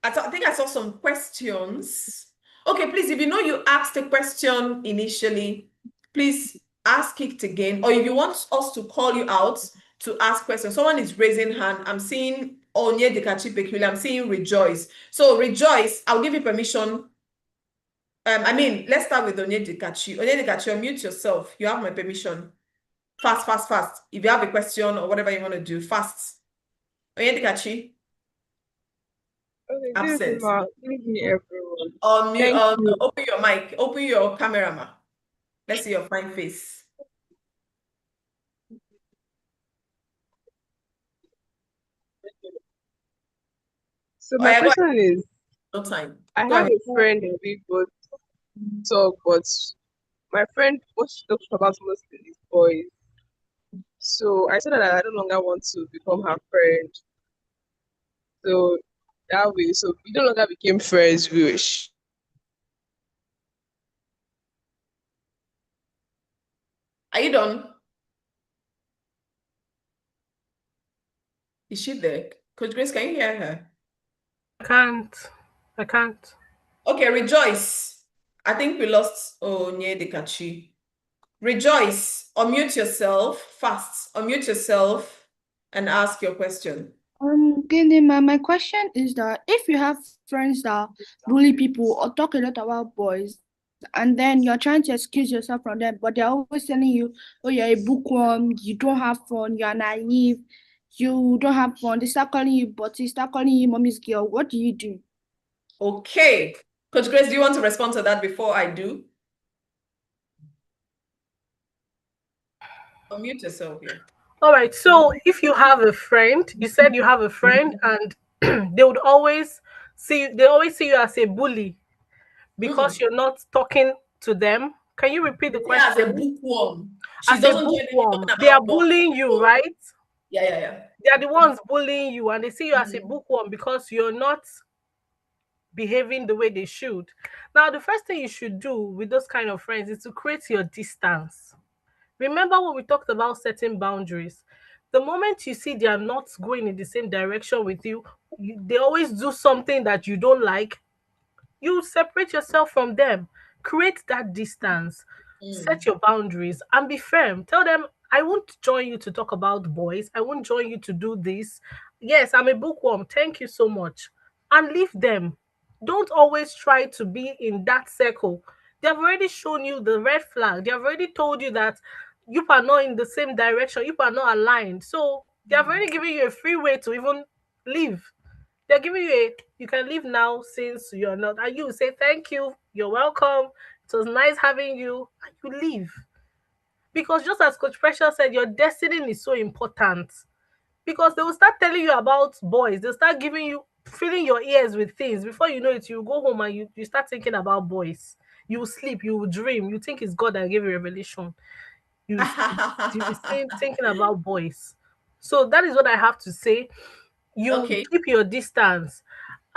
I think I saw some questions. Okay, please, if you know you asked a question initially, please ask it again. Or if you want us to call you out to ask questions, someone is raising hand. I'm seeing Onyedikachi Peculiar. I'm seeing Rejoice. So Rejoice, I'll give you permission. Let's start with Onyedikachi. Onyedikachi, unmute yourself. You have my permission. Fast. If you have a question or whatever you want to do, fast. Onyedikachi. Okay, Absent. good evening, everyone. Open your mic. Open your camera, ma. Let's see your fine face. So my question is, no time. I have a friend and we both talk, but my friend, what she talks about mostly is boys. So I said that I no longer want to become her friend. So that way, so we no longer became friends. We were Are you done? Is she there? Coach Grace, can you hear her? I can't. Okay, Rejoice. I think we lost Onyedikachi. Rejoice, unmute yourself fast. Unmute yourself and ask your question. Gindima, my question is that if you have friends that bully people or talk a lot about boys, and then you're trying to excuse yourself from them, but they're always telling you, oh, you're a bookworm, you don't have fun, you're naive, you don't have fun. They start calling you Butty, start calling you mommy's girl. What do you do? Okay. Coach Grace, do you want to respond to that before I do? Unmute yourself here. All right. So if you have a friend, you said you have a friend, and they would always see you as a bully because you're not talking to them. Can you repeat the question? As a bookworm. As a bookworm, they are bullying you, right? Yeah. They are the ones bullying you, and they see you as a bookworm because you're not behaving the way they should. Now, the first thing you should do with those kind of friends is to create your distance. Remember when we talked about setting boundaries? The moment you see they are not going in the same direction with you, they always do something that you don't like, you separate yourself from them. Create that distance. Set your boundaries and be firm. Tell them, I won't join you to talk about boys. I won't join you to do this. Yes, I'm a bookworm. Thank you so much. And leave them. Don't always try to be in that circle. They have already shown you the red flag. They have already told you that you are not in the same direction. You are not aligned. So they have already given you a free way to even leave. They're giving you you can leave now since you're not, and you say thank you, you're welcome, it was nice having you, and you leave. Because just as Coach Precious said, your destiny is so important. Because they will start telling you about boys, they'll start giving you, filling your ears with things. Before you know it, you go home and you start thinking about boys. You will sleep, you will dream, you think it's God that gave you revelation. You will be thinking about boys. So that is what I have to say. You keep your distance.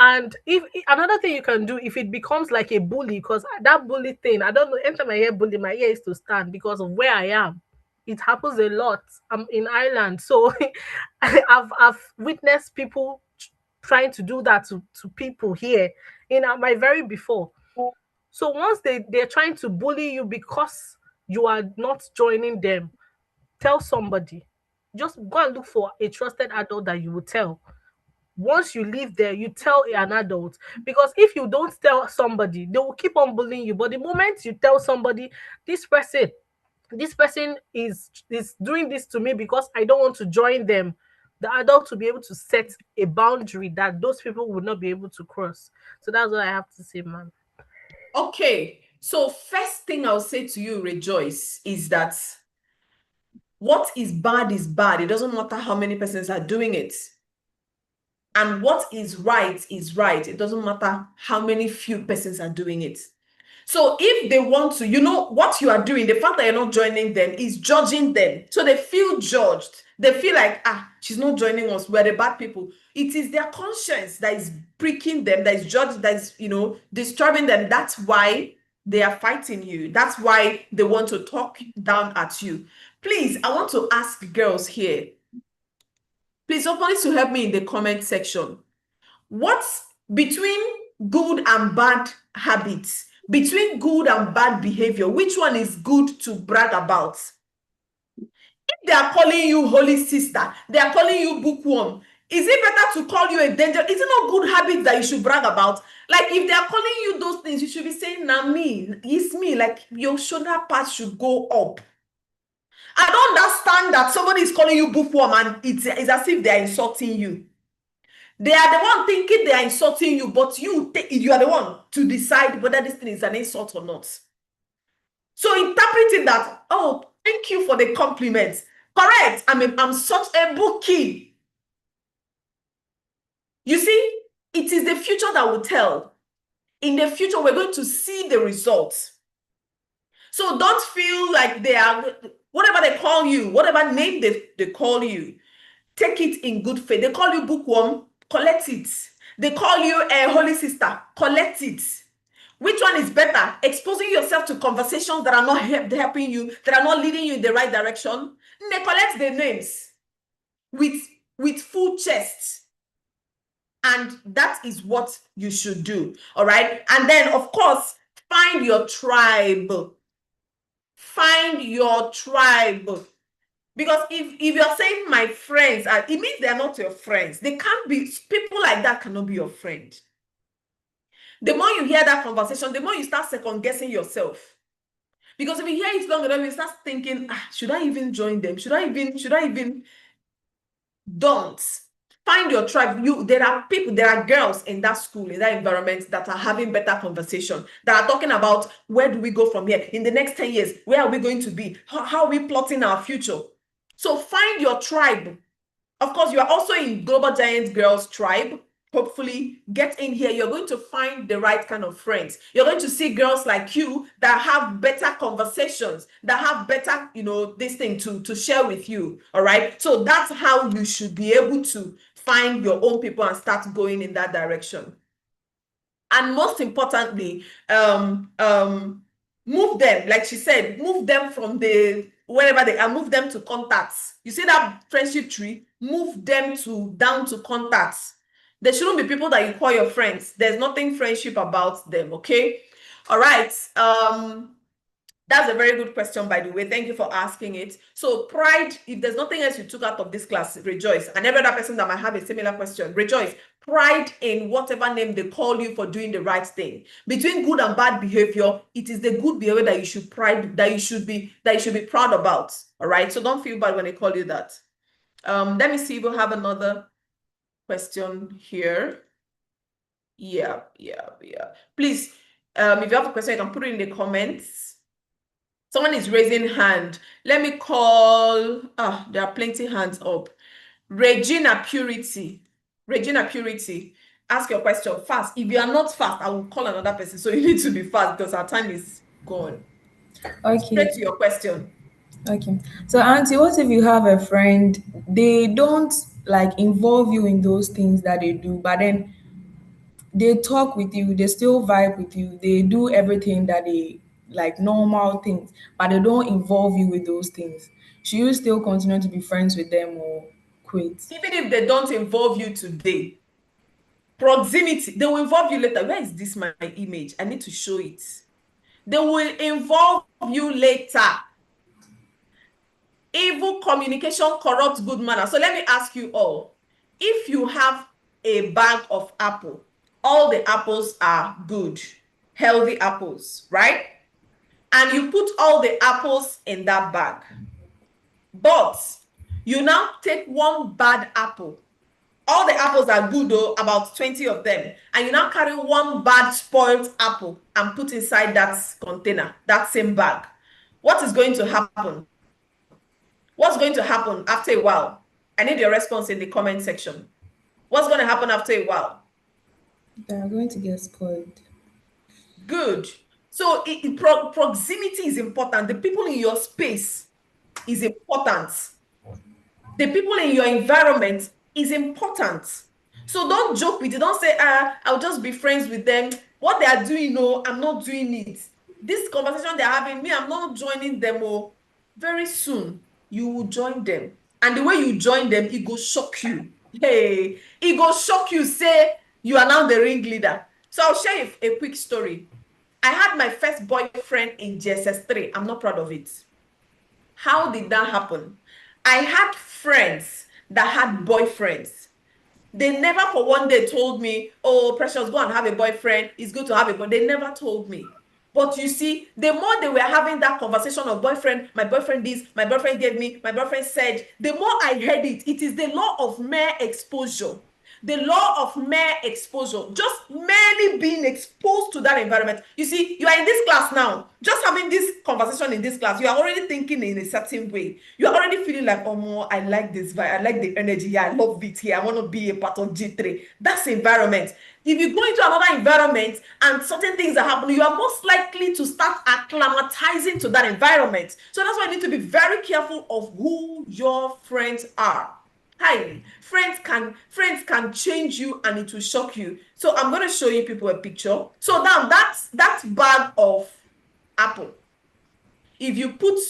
And if another thing you can do, if it becomes like a bully, because that bully thing, I don't know, anytime I hear bully, my ear is to stand because of where I am. it happens a lot. I'm in Ireland, so I've witnessed people trying to do that to people here in my very before. So once they're trying to bully you because you are not joining them, tell somebody. Just go and look for a trusted adult that you will tell. Once you leave there, you tell an adult, because if you don't tell somebody, they will keep on bullying you. But the moment you tell somebody, this person is doing this to me because I don't want to join them, the adult will be able to set a boundary that those people would not be able to cross. So that's what I have to say, man. Okay, so first thing I'll say to you, Rejoice, is that what is bad is bad. It doesn't matter how many persons are doing it. And what is right is right. It doesn't matter how many few persons are doing it. So if they want to, you know, what you are doing, the fact that you're not joining them is judging them. So they feel judged. They feel like, she's not joining us. We're the bad people. It is their conscience that is pricking them, that is judged, that is, disturbing them. That's why they are fighting you. That's why they want to talk down at you. Please, I want to ask girls here. Please, somebody to help me in the comment section. What's between good and bad habits, between good and bad behavior, which one is good to brag about? If they are calling you holy sister, they are calling you bookworm, is it better to call you a danger? Is it not good habits that you should brag about? Like if they are calling you those things, you should be saying, nah, me, it's me. Like your shoulder pads should go up. I don't understand that somebody is calling you bookworm and it's as if they are insulting you. They are the one thinking they are insulting you, but you are the one to decide whether this thing is an insult or not. So interpreting that, oh, thank you for the compliments. Correct. I'm such a bookie. You see, it is the future that will tell. In the future, we're going to see the results. So don't feel like they are, whatever they call you, whatever name they call you, take it in good faith. They call you bookworm, collect it. They call you a holy sister, collect it. Which one is better? Exposing yourself to conversations that are not helping you, that are not leading you in the right direction. They collect their names with full chest. And that is what you should do. All right. And then, of course, find your tribe. Find your tribe. Because if you're saying my friends, it means they're not your friends. They can't be, people like that cannot be your friend. The more you hear that conversation, the more you start second-guessing yourself. Because if you hear it long enough, you start thinking, should I even join them? Should I even? Don't. Find your tribe. There are girls in that school, in that environment that are having better conversation, that are talking about where do we go from here? In the next 10 years, where are we going to be? How are we plotting our future? So find your tribe. Of course, you are also in Global Giant Girls tribe. Hopefully, get in here. You're going to find the right kind of friends. You're going to see girls like you that have better conversations, that have better, this thing to share with you. All right. So that's how you should be able to find your own people and start going in that direction. And most importantly, move them. Like she said, move them from wherever they are, move them to contacts. You see that friendship tree? Move them down to contacts. There shouldn't be people that you call your friends. There's nothing friendship about them, okay? All right. That's a very good question, by the way. Thank you for asking it. So pride, if there's nothing else you took out of this class, Rejoice. And every other person that might have a similar question, Rejoice. Pride in whatever name they call you for doing the right thing. Between good and bad behavior, it is the good behavior that you should be proud about. All right. So don't feel bad when they call you that. Let me see if we'll have another question here. Yeah. Please, if you have a question, you can put it in the comments. Someone is raising hand. Let me call, there are plenty hands up. Regina Purity, ask your question fast. If you are not fast, I will call another person. So you need to be fast because our time is gone. Okay. Straight to your question. Okay. So Auntie, what if you have a friend, they don't involve you in those things that they do, but then they talk with you, they still vibe with you, they do everything that they normal things, but they don't involve you with those things. should you still continue to be friends with them or quit? Even if they don't involve you today, proximity, they will involve you later. Where is this my image? I need to show it. They will involve you later. Evil communication corrupts good manners. So let me ask you all, if you have a bag of apple, all the apples are good, healthy apples, right? And you put all the apples in that bag, but you now take one bad apple. All the apples are good though, about 20 of them, and you now carry one bad spoiled apple and put inside that container, that same bag. What is going to happen? What's going to happen after a while? I need your response in the comment section. What's going to happen after a while? They are going to get spoiled. Good. So proximity is important. The people in your space is important. The people in your environment is important. So don't joke with it. Don't say, I'll just be friends with them. What they are doing, no, I'm not doing it. This conversation they're having, me, I'm not joining them. Oh, very soon you will join them. And the way you join them, it will shock you. Hey, it will shock you, say you are now the ringleader. So I'll share a quick story. I had my first boyfriend in JSS3. I'm not proud of it. How did that happen? I had friends that had boyfriends. They never for one day told me, oh, Precious, go and have a boyfriend. It's good to have a boyfriend. They never told me. But you see, the more they were having that conversation of boyfriend, my boyfriend this, my boyfriend gave me, my boyfriend said, the more I heard it, it is the law of mere exposure. The law of mere exposure, just merely being exposed to that environment. You see, you are in this class now, just having this conversation in this class, you are already thinking in a certain way. You are already feeling like, oh, more, I like this vibe, I like the energy here, I love it here, I want to be a part of G3. That's environment. If you go into another environment and certain things are happening, you are most likely to start acclimatizing to that environment. So that's why you need to be very careful of who your friends are. Hi, friends can change you and it will shock you. So I'm going to show you people a picture. So now that bag of apple, if you put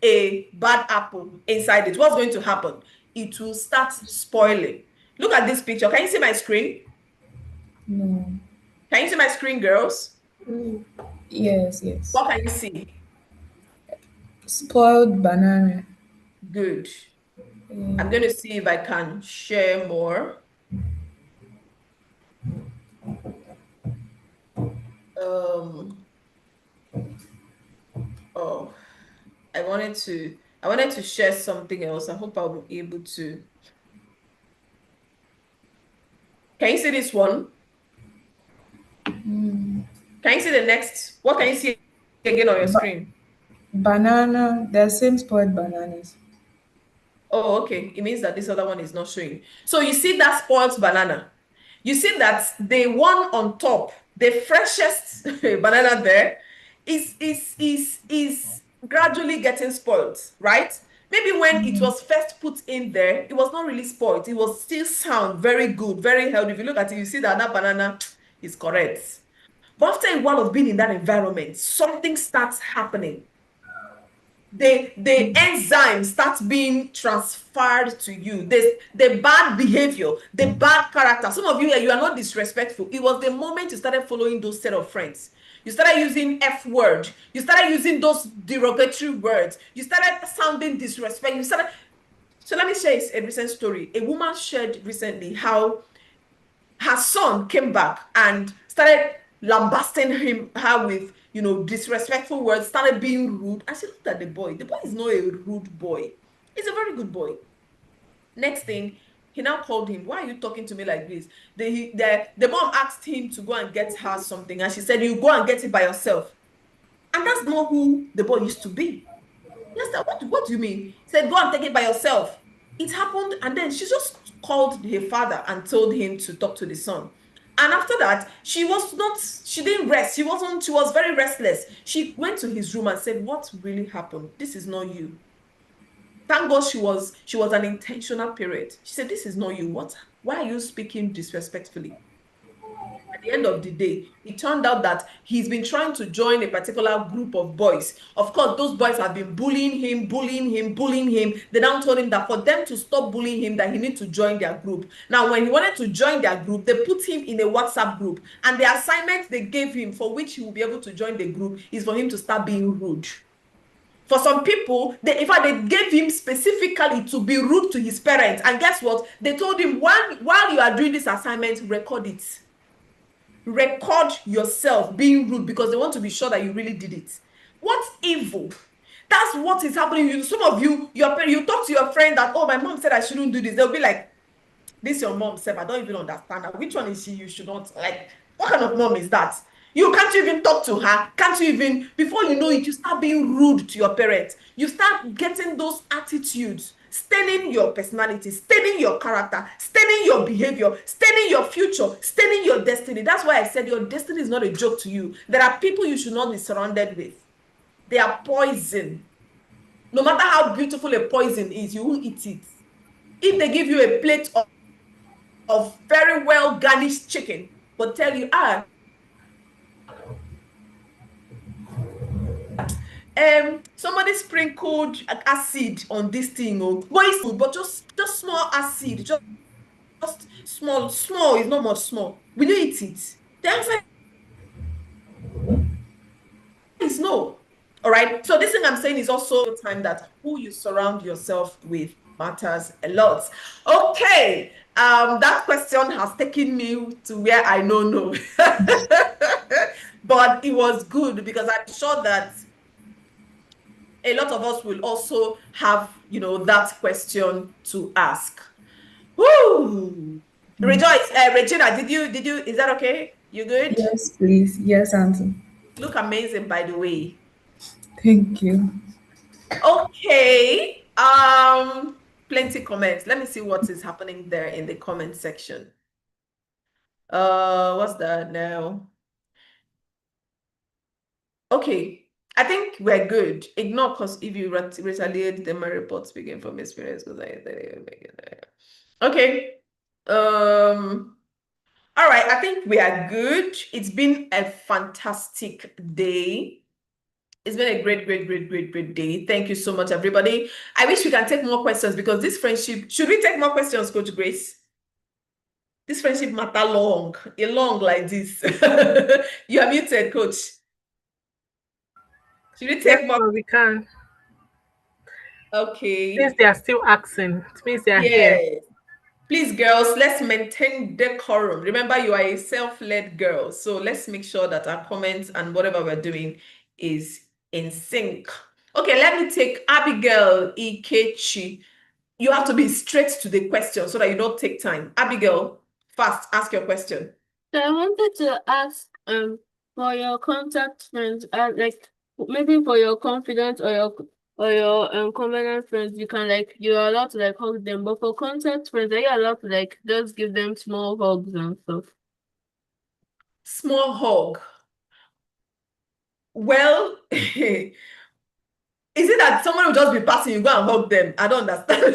a bad apple inside it, what's going to happen? It will start spoiling. Look at this picture. Can you see my screen? No. Can you see my screen, girls? Yes, yes. What can you see? Spoiled banana. Good. I'm going to see if I can share more. Oh, I wanted to share something else. I hope I'll be able to. Can you see this one? Can you see the next? What can you see again on your screen? Banana. The same spoiled bananas. Oh, okay. It means that this other one is not showing. So you see that spoiled banana. You see that the one on top, the freshest banana there, is gradually getting spoiled, right? Maybe when it was first put in there, it was not really spoiled. It was still sound, very good, very healthy. If you look at it, you see that that banana is correct. But after a while of being in that environment, something starts happening. The enzyme starts being transferred to you. The bad behavior, the bad character. Some of you here, you are not disrespectful. It was the moment you started following those set of friends. You started using F word. You started using those derogatory words. You started sounding disrespectful. So let me share a recent story. A woman shared recently how her son came back and started lambasting her with, disrespectful words, started being rude. I said, look at the boy. The boy is not a rude boy. He's a very good boy. Next thing, he now called him. Why are you talking to me like this? The mom asked him to go and get her something. And she said, you go and get it by yourself. And that's not who the boy used to be. Yes, what do you mean? He said, go and take it by yourself. It happened. And then she just called her father and told him to talk to the son. And after that, she didn't rest. She was very restless. She went to his room and said, what really happened? This is not you. Thank God she was an intentional parent. She said, this is not you. Why are you speaking disrespectfully? At the end of the day, it turned out that he's been trying to join a particular group of boys. Of course, those boys have been bullying him. They now told him that for them to stop bullying him, that he needs to join their group. Now, when he wanted to join their group, they put him in a WhatsApp group. And the assignment they gave him for which he will be able to join the group is for him to start being rude. For some people, in fact, they gave him specifically to be rude to his parents. And guess what? They told him, while you are doing this assignment, record it. Record yourself being rude, because they want to be sure that you really did it. What's evil? That's what is happening. Some of you, you talk to your friend that, oh, my mom said I shouldn't do this. They'll be like, this your mom said, I don't even understand her. Which one is she? You should not, like, what kind of mom is that? You can't even talk to her. Can't you even, before you know it, you start being rude to your parents. You start getting those attitudes, staining your personality, staining your character, staining your behavior, staining your future, staining your destiny. That's why I said your destiny is not a joke to you. There are people you should not be surrounded with. They are poison. No matter how beautiful a poison is, you won't eat it. If they give you a plate of very well garnished chicken, but tell you, somebody sprinkled acid on this thing, but it's good, but just small acid, just small, it's not much small. Will you eat it? The answer is no. All right. So this thing I'm saying is also the time that who you surround yourself with matters a lot. Okay. That question has taken me to where I don't know. But it was good, because I'm sure that a lot of us will also have, that question to ask. Woo! Rejoice, Regina, did you, is that okay? You good? Yes, please. Yes, Auntie. Look amazing, by the way. Thank you. Okay. Plenty comments. Let me see what is happening there in the comment section. What's that now? Okay. I think we're good. Ignore, because if you retaliate, then my reports begin from experience. Okay. All right. I think we are good. It's been a fantastic day. It's been a great day. Thank you so much, everybody. I wish we can take more questions, because this friendship, should we take more questions, Coach Grace? This friendship matter long like this. You are muted, Coach. Should we take more? We can. Okay. Since they are still asking, it means they are here. Please, girls, let's maintain decorum. Remember, you are a self-led girl, so let's make sure that our comments and whatever we're doing is in sync. Okay, let me take Abigail Ikechi. You have to be straight to the question so that you don't take time. Abigail, fast, ask your question. So I wanted to ask for your contact friends, like maybe for your confidant or your confident friends, you're allowed to hug them, but for contact friends, are you allowed to just give them small hugs and stuff? Small hug. Well, is it that someone will just be passing, you go and hug them? I don't understand.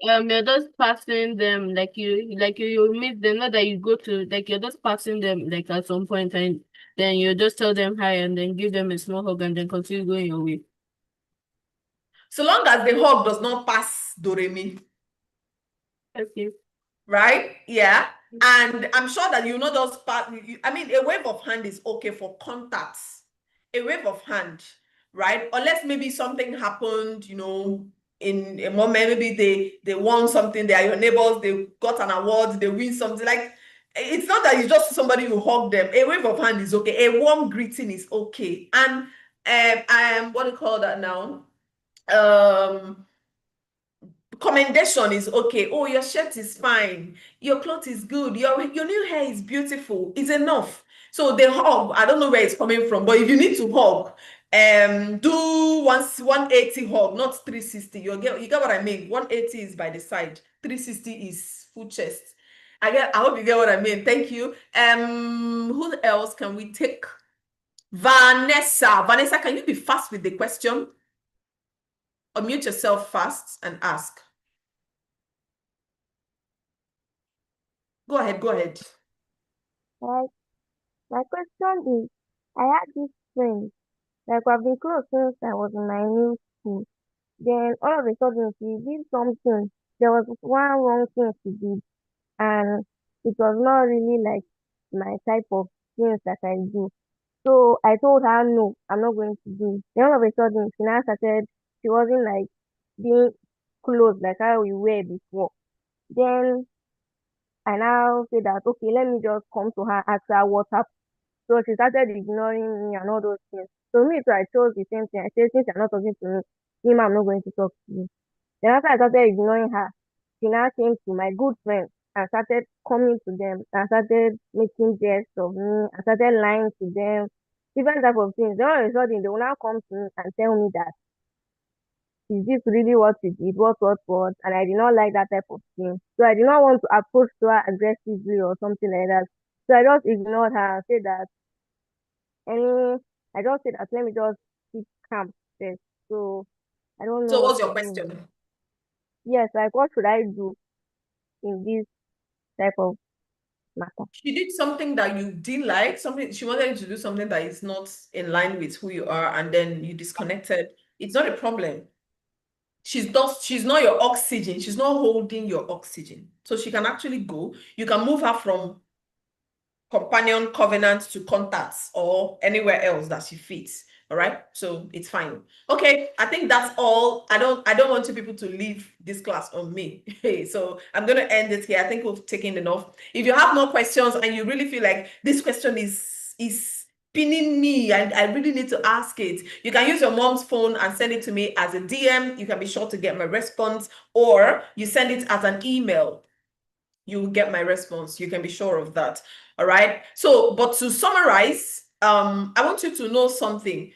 So you're just passing them, you meet them, not that you go to, you're just passing them at some point, and then you just tell them hi and then give them a small hug and then continue going your way. So long as the hug does not pass Doremi. Okay. Right? Yeah. And I'm sure that you know those parts. I mean, a wave of hand is okay for contacts. A wave of hand, right? Unless maybe something happened, in a moment, maybe they won something, they are your neighbors, they got an award, they win something. It's not that you just somebody who hug them. A wave of hand is okay. A warm greeting is okay. And what do you call that now? Commendation is okay. Oh, your shirt is fine. Your clothes is good. Your new hair is beautiful. It's enough. So the hug, I don't know where it's coming from, but if you need to hug, do 180 hug, not 360. You get what I mean? 180 is by the side. 360 is full chest. I hope you get what I mean. Thank you. Who else can we take? Vanessa. Vanessa, can you be fast with the question? Unmute yourself fast and ask. Go ahead. Like, my question is, I had this friend, like, we've been close since I was in my new school. Then all of a sudden, she did something. There was one wrong thing she did, and it was not really like my type of things that I do. So I told her, no, I'm not going to do it. Then all of a sudden, she now started, she wasn't like being close like how we were before. Then I now said that, okay, let me just come to her, ask her what happened. So she started ignoring me and all those things. So me too, I chose the same thing. I said, since you're not talking to me, I'm not going to talk to you. Then after I started ignoring her, she now came to my good friends and started coming to them and started making jests of me and started lying to them, different type of things. Then all of a sudden, they will now come to me and tell me that, is this really what you did? What? And I did not like that type of thing. So I did not want to approach to her aggressively or something like that. So I just ignored her and said that any, I just said that let me just keep calm first. So I don't know So what what's your to do. question? Yes, like what should I do in this type of matter? She did something that you didn't like, something she wanted you to do something that is not in line with who you are, and then you disconnected. It's not a problem. She's not your oxygen. She's not holding your oxygen. So she can actually go. You can move her from companion, covenant to contacts or anywhere else that she fits. All right, so it's fine. Okay, I think that's all. I don't want you people to leave this class on me. So I'm going to end it here. I think we've taken enough. If you have more questions and you really feel like this question is pinning me and I really need to ask it, you can use your mom's phone and send it to me as a DM. You can be sure to get my response, or you send it as an email. You will get my response. You can be sure of that. All right. So, but to summarize, I want you to know something.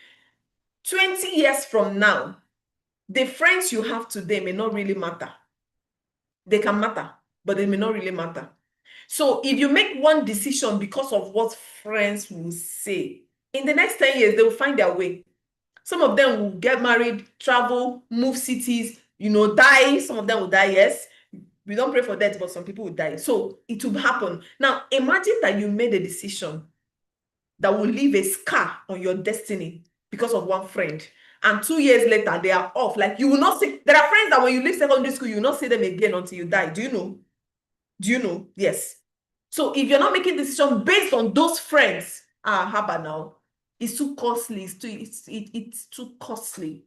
20 years from now, the friends you have today may not really matter. They can matter, but they may not really matter. So if you make one decision because of what friends will say, in the next 10 years, they will find their way. Some of them will get married, travel, move cities, die. Some of them will die, yes. We don't pray for death, but some people will die. So it will happen. Now, imagine that you made a decision that will leave a scar on your destiny because of one friend. And 2 years later, they are off. Like, you will not see. There are friends that when you leave secondary school, you will not see them again until you die. Do you know? Do you know? Yes. So if you're not making decisions based on those friends, how about now? It's too costly. It's too costly.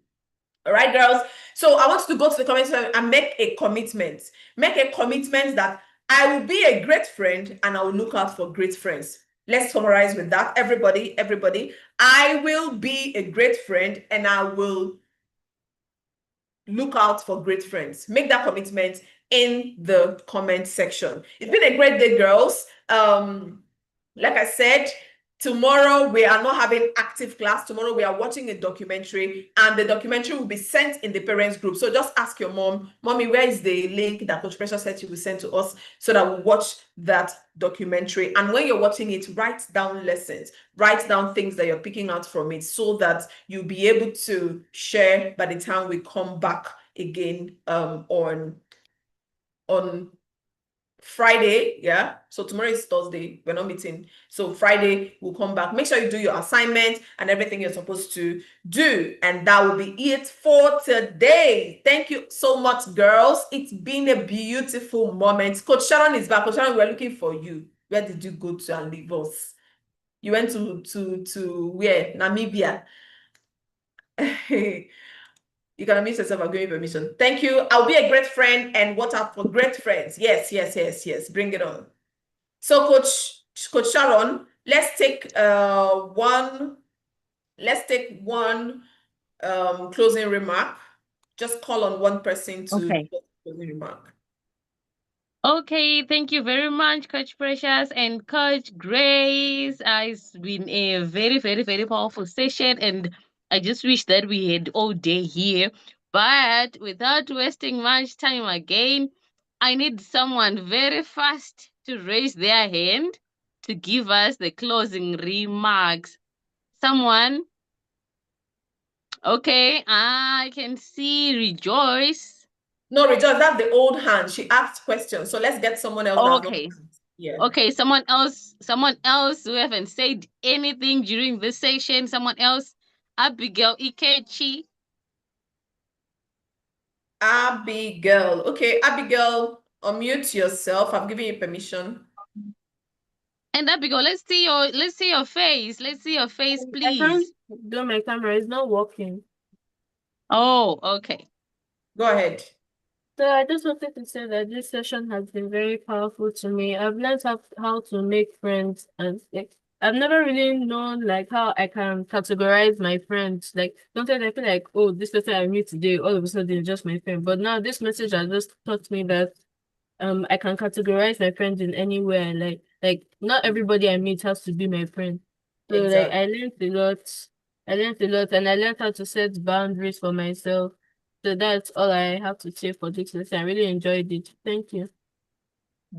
All right, girls. So I want you to go to the comment section and make a commitment. Make a commitment that I will be a great friend and I will look out for great friends. Let's summarize with that. Everybody, I will be a great friend and I will look out for great friends. Make that commitment in the comment section. It's been a great day, girls. Like I said, tomorrow we are not having active class. Tomorrow we are watching a documentary, and the documentary will be sent in the parents group. So just ask your mom, Mommy, where is the link that Coach Precious said you will send to us so that we'll watch that documentary. And when you're watching it, write down lessons, write down things that you're picking out from it so that you'll be able to share by the time we come back again on Friday. Yeah, so tomorrow is Thursday, we're not meeting, so Friday we'll come back. Make sure you do your assignment and everything you're supposed to do, and that will be it for today. Thank you so much, girls. It's been a beautiful moment. Coach Sharon is back. Coach Sharon, we're looking for you. Where did you go to and leave us? You went to where? Namibia. You can unmute yourself. I'll give you permission. Thank you. I'll be a great friend and what up for great friends. Yes. Bring it on. So Coach Sharon, let's take one closing remark. Just call on one person to closing remark. Okay, thank you very much, Coach Precious and Coach Grace. It's been a very, very, very powerful session, and I just wish that we had all day here. But without wasting much time again, I need someone very fast to raise their hand to give us the closing remarks. Someone? Okay, I can see Rejoice. No, Rejoice, that's the old hand. She asked questions. So let's get someone else. Okay. Yeah. Okay, someone else Someone else who haven't said anything during this session? Someone else? Abigail Ikechi. Abigail. Okay, Abigail, unmute yourself. I've given you permission. And Abigail, let's see your face. Let's see your face, I can't please. do my camera. It's not working. Oh, okay. Go ahead. So I just wanted to say that this session has been very powerful to me. I've learned how to make friends, and like I've never really known like how I can categorize my friends. Like sometimes I feel like, oh, this person I meet today, all of a sudden is just my friend. But now this message has just taught me that I can categorize my friends in anywhere. Like not everybody I meet has to be my friend. So like Exactly. I learned a lot. I learned a lot, and I learned how to set boundaries for myself. So that's all I have to say for this lesson. I really enjoyed it. Thank you.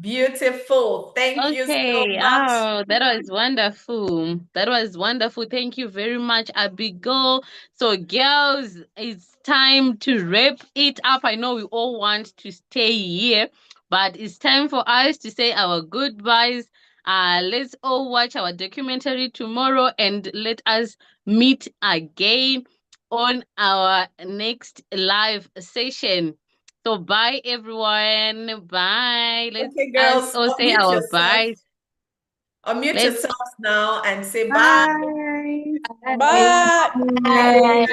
Beautiful. Thank you so Okay. much. Oh, that was wonderful. That was wonderful. Thank you very much, Abigail. So, girls, it's time to wrap it up. I know we all want to stay here, but it's time for us to say our goodbyes. Let's all watch our documentary tomorrow and let us meet again on our next live session. So bye everyone. Bye. Let's Okay, us girls, all say unmute our yourself. byes. Unmute Let's yourselves now and say bye. Bye. Bye. Bye. Bye. Bye.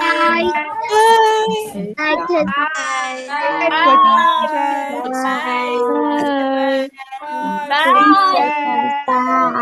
Bye, Coach. Bye, Coach Bye. Richard. Bye. bye. Bye. Bye, Bye. Coach. Bye.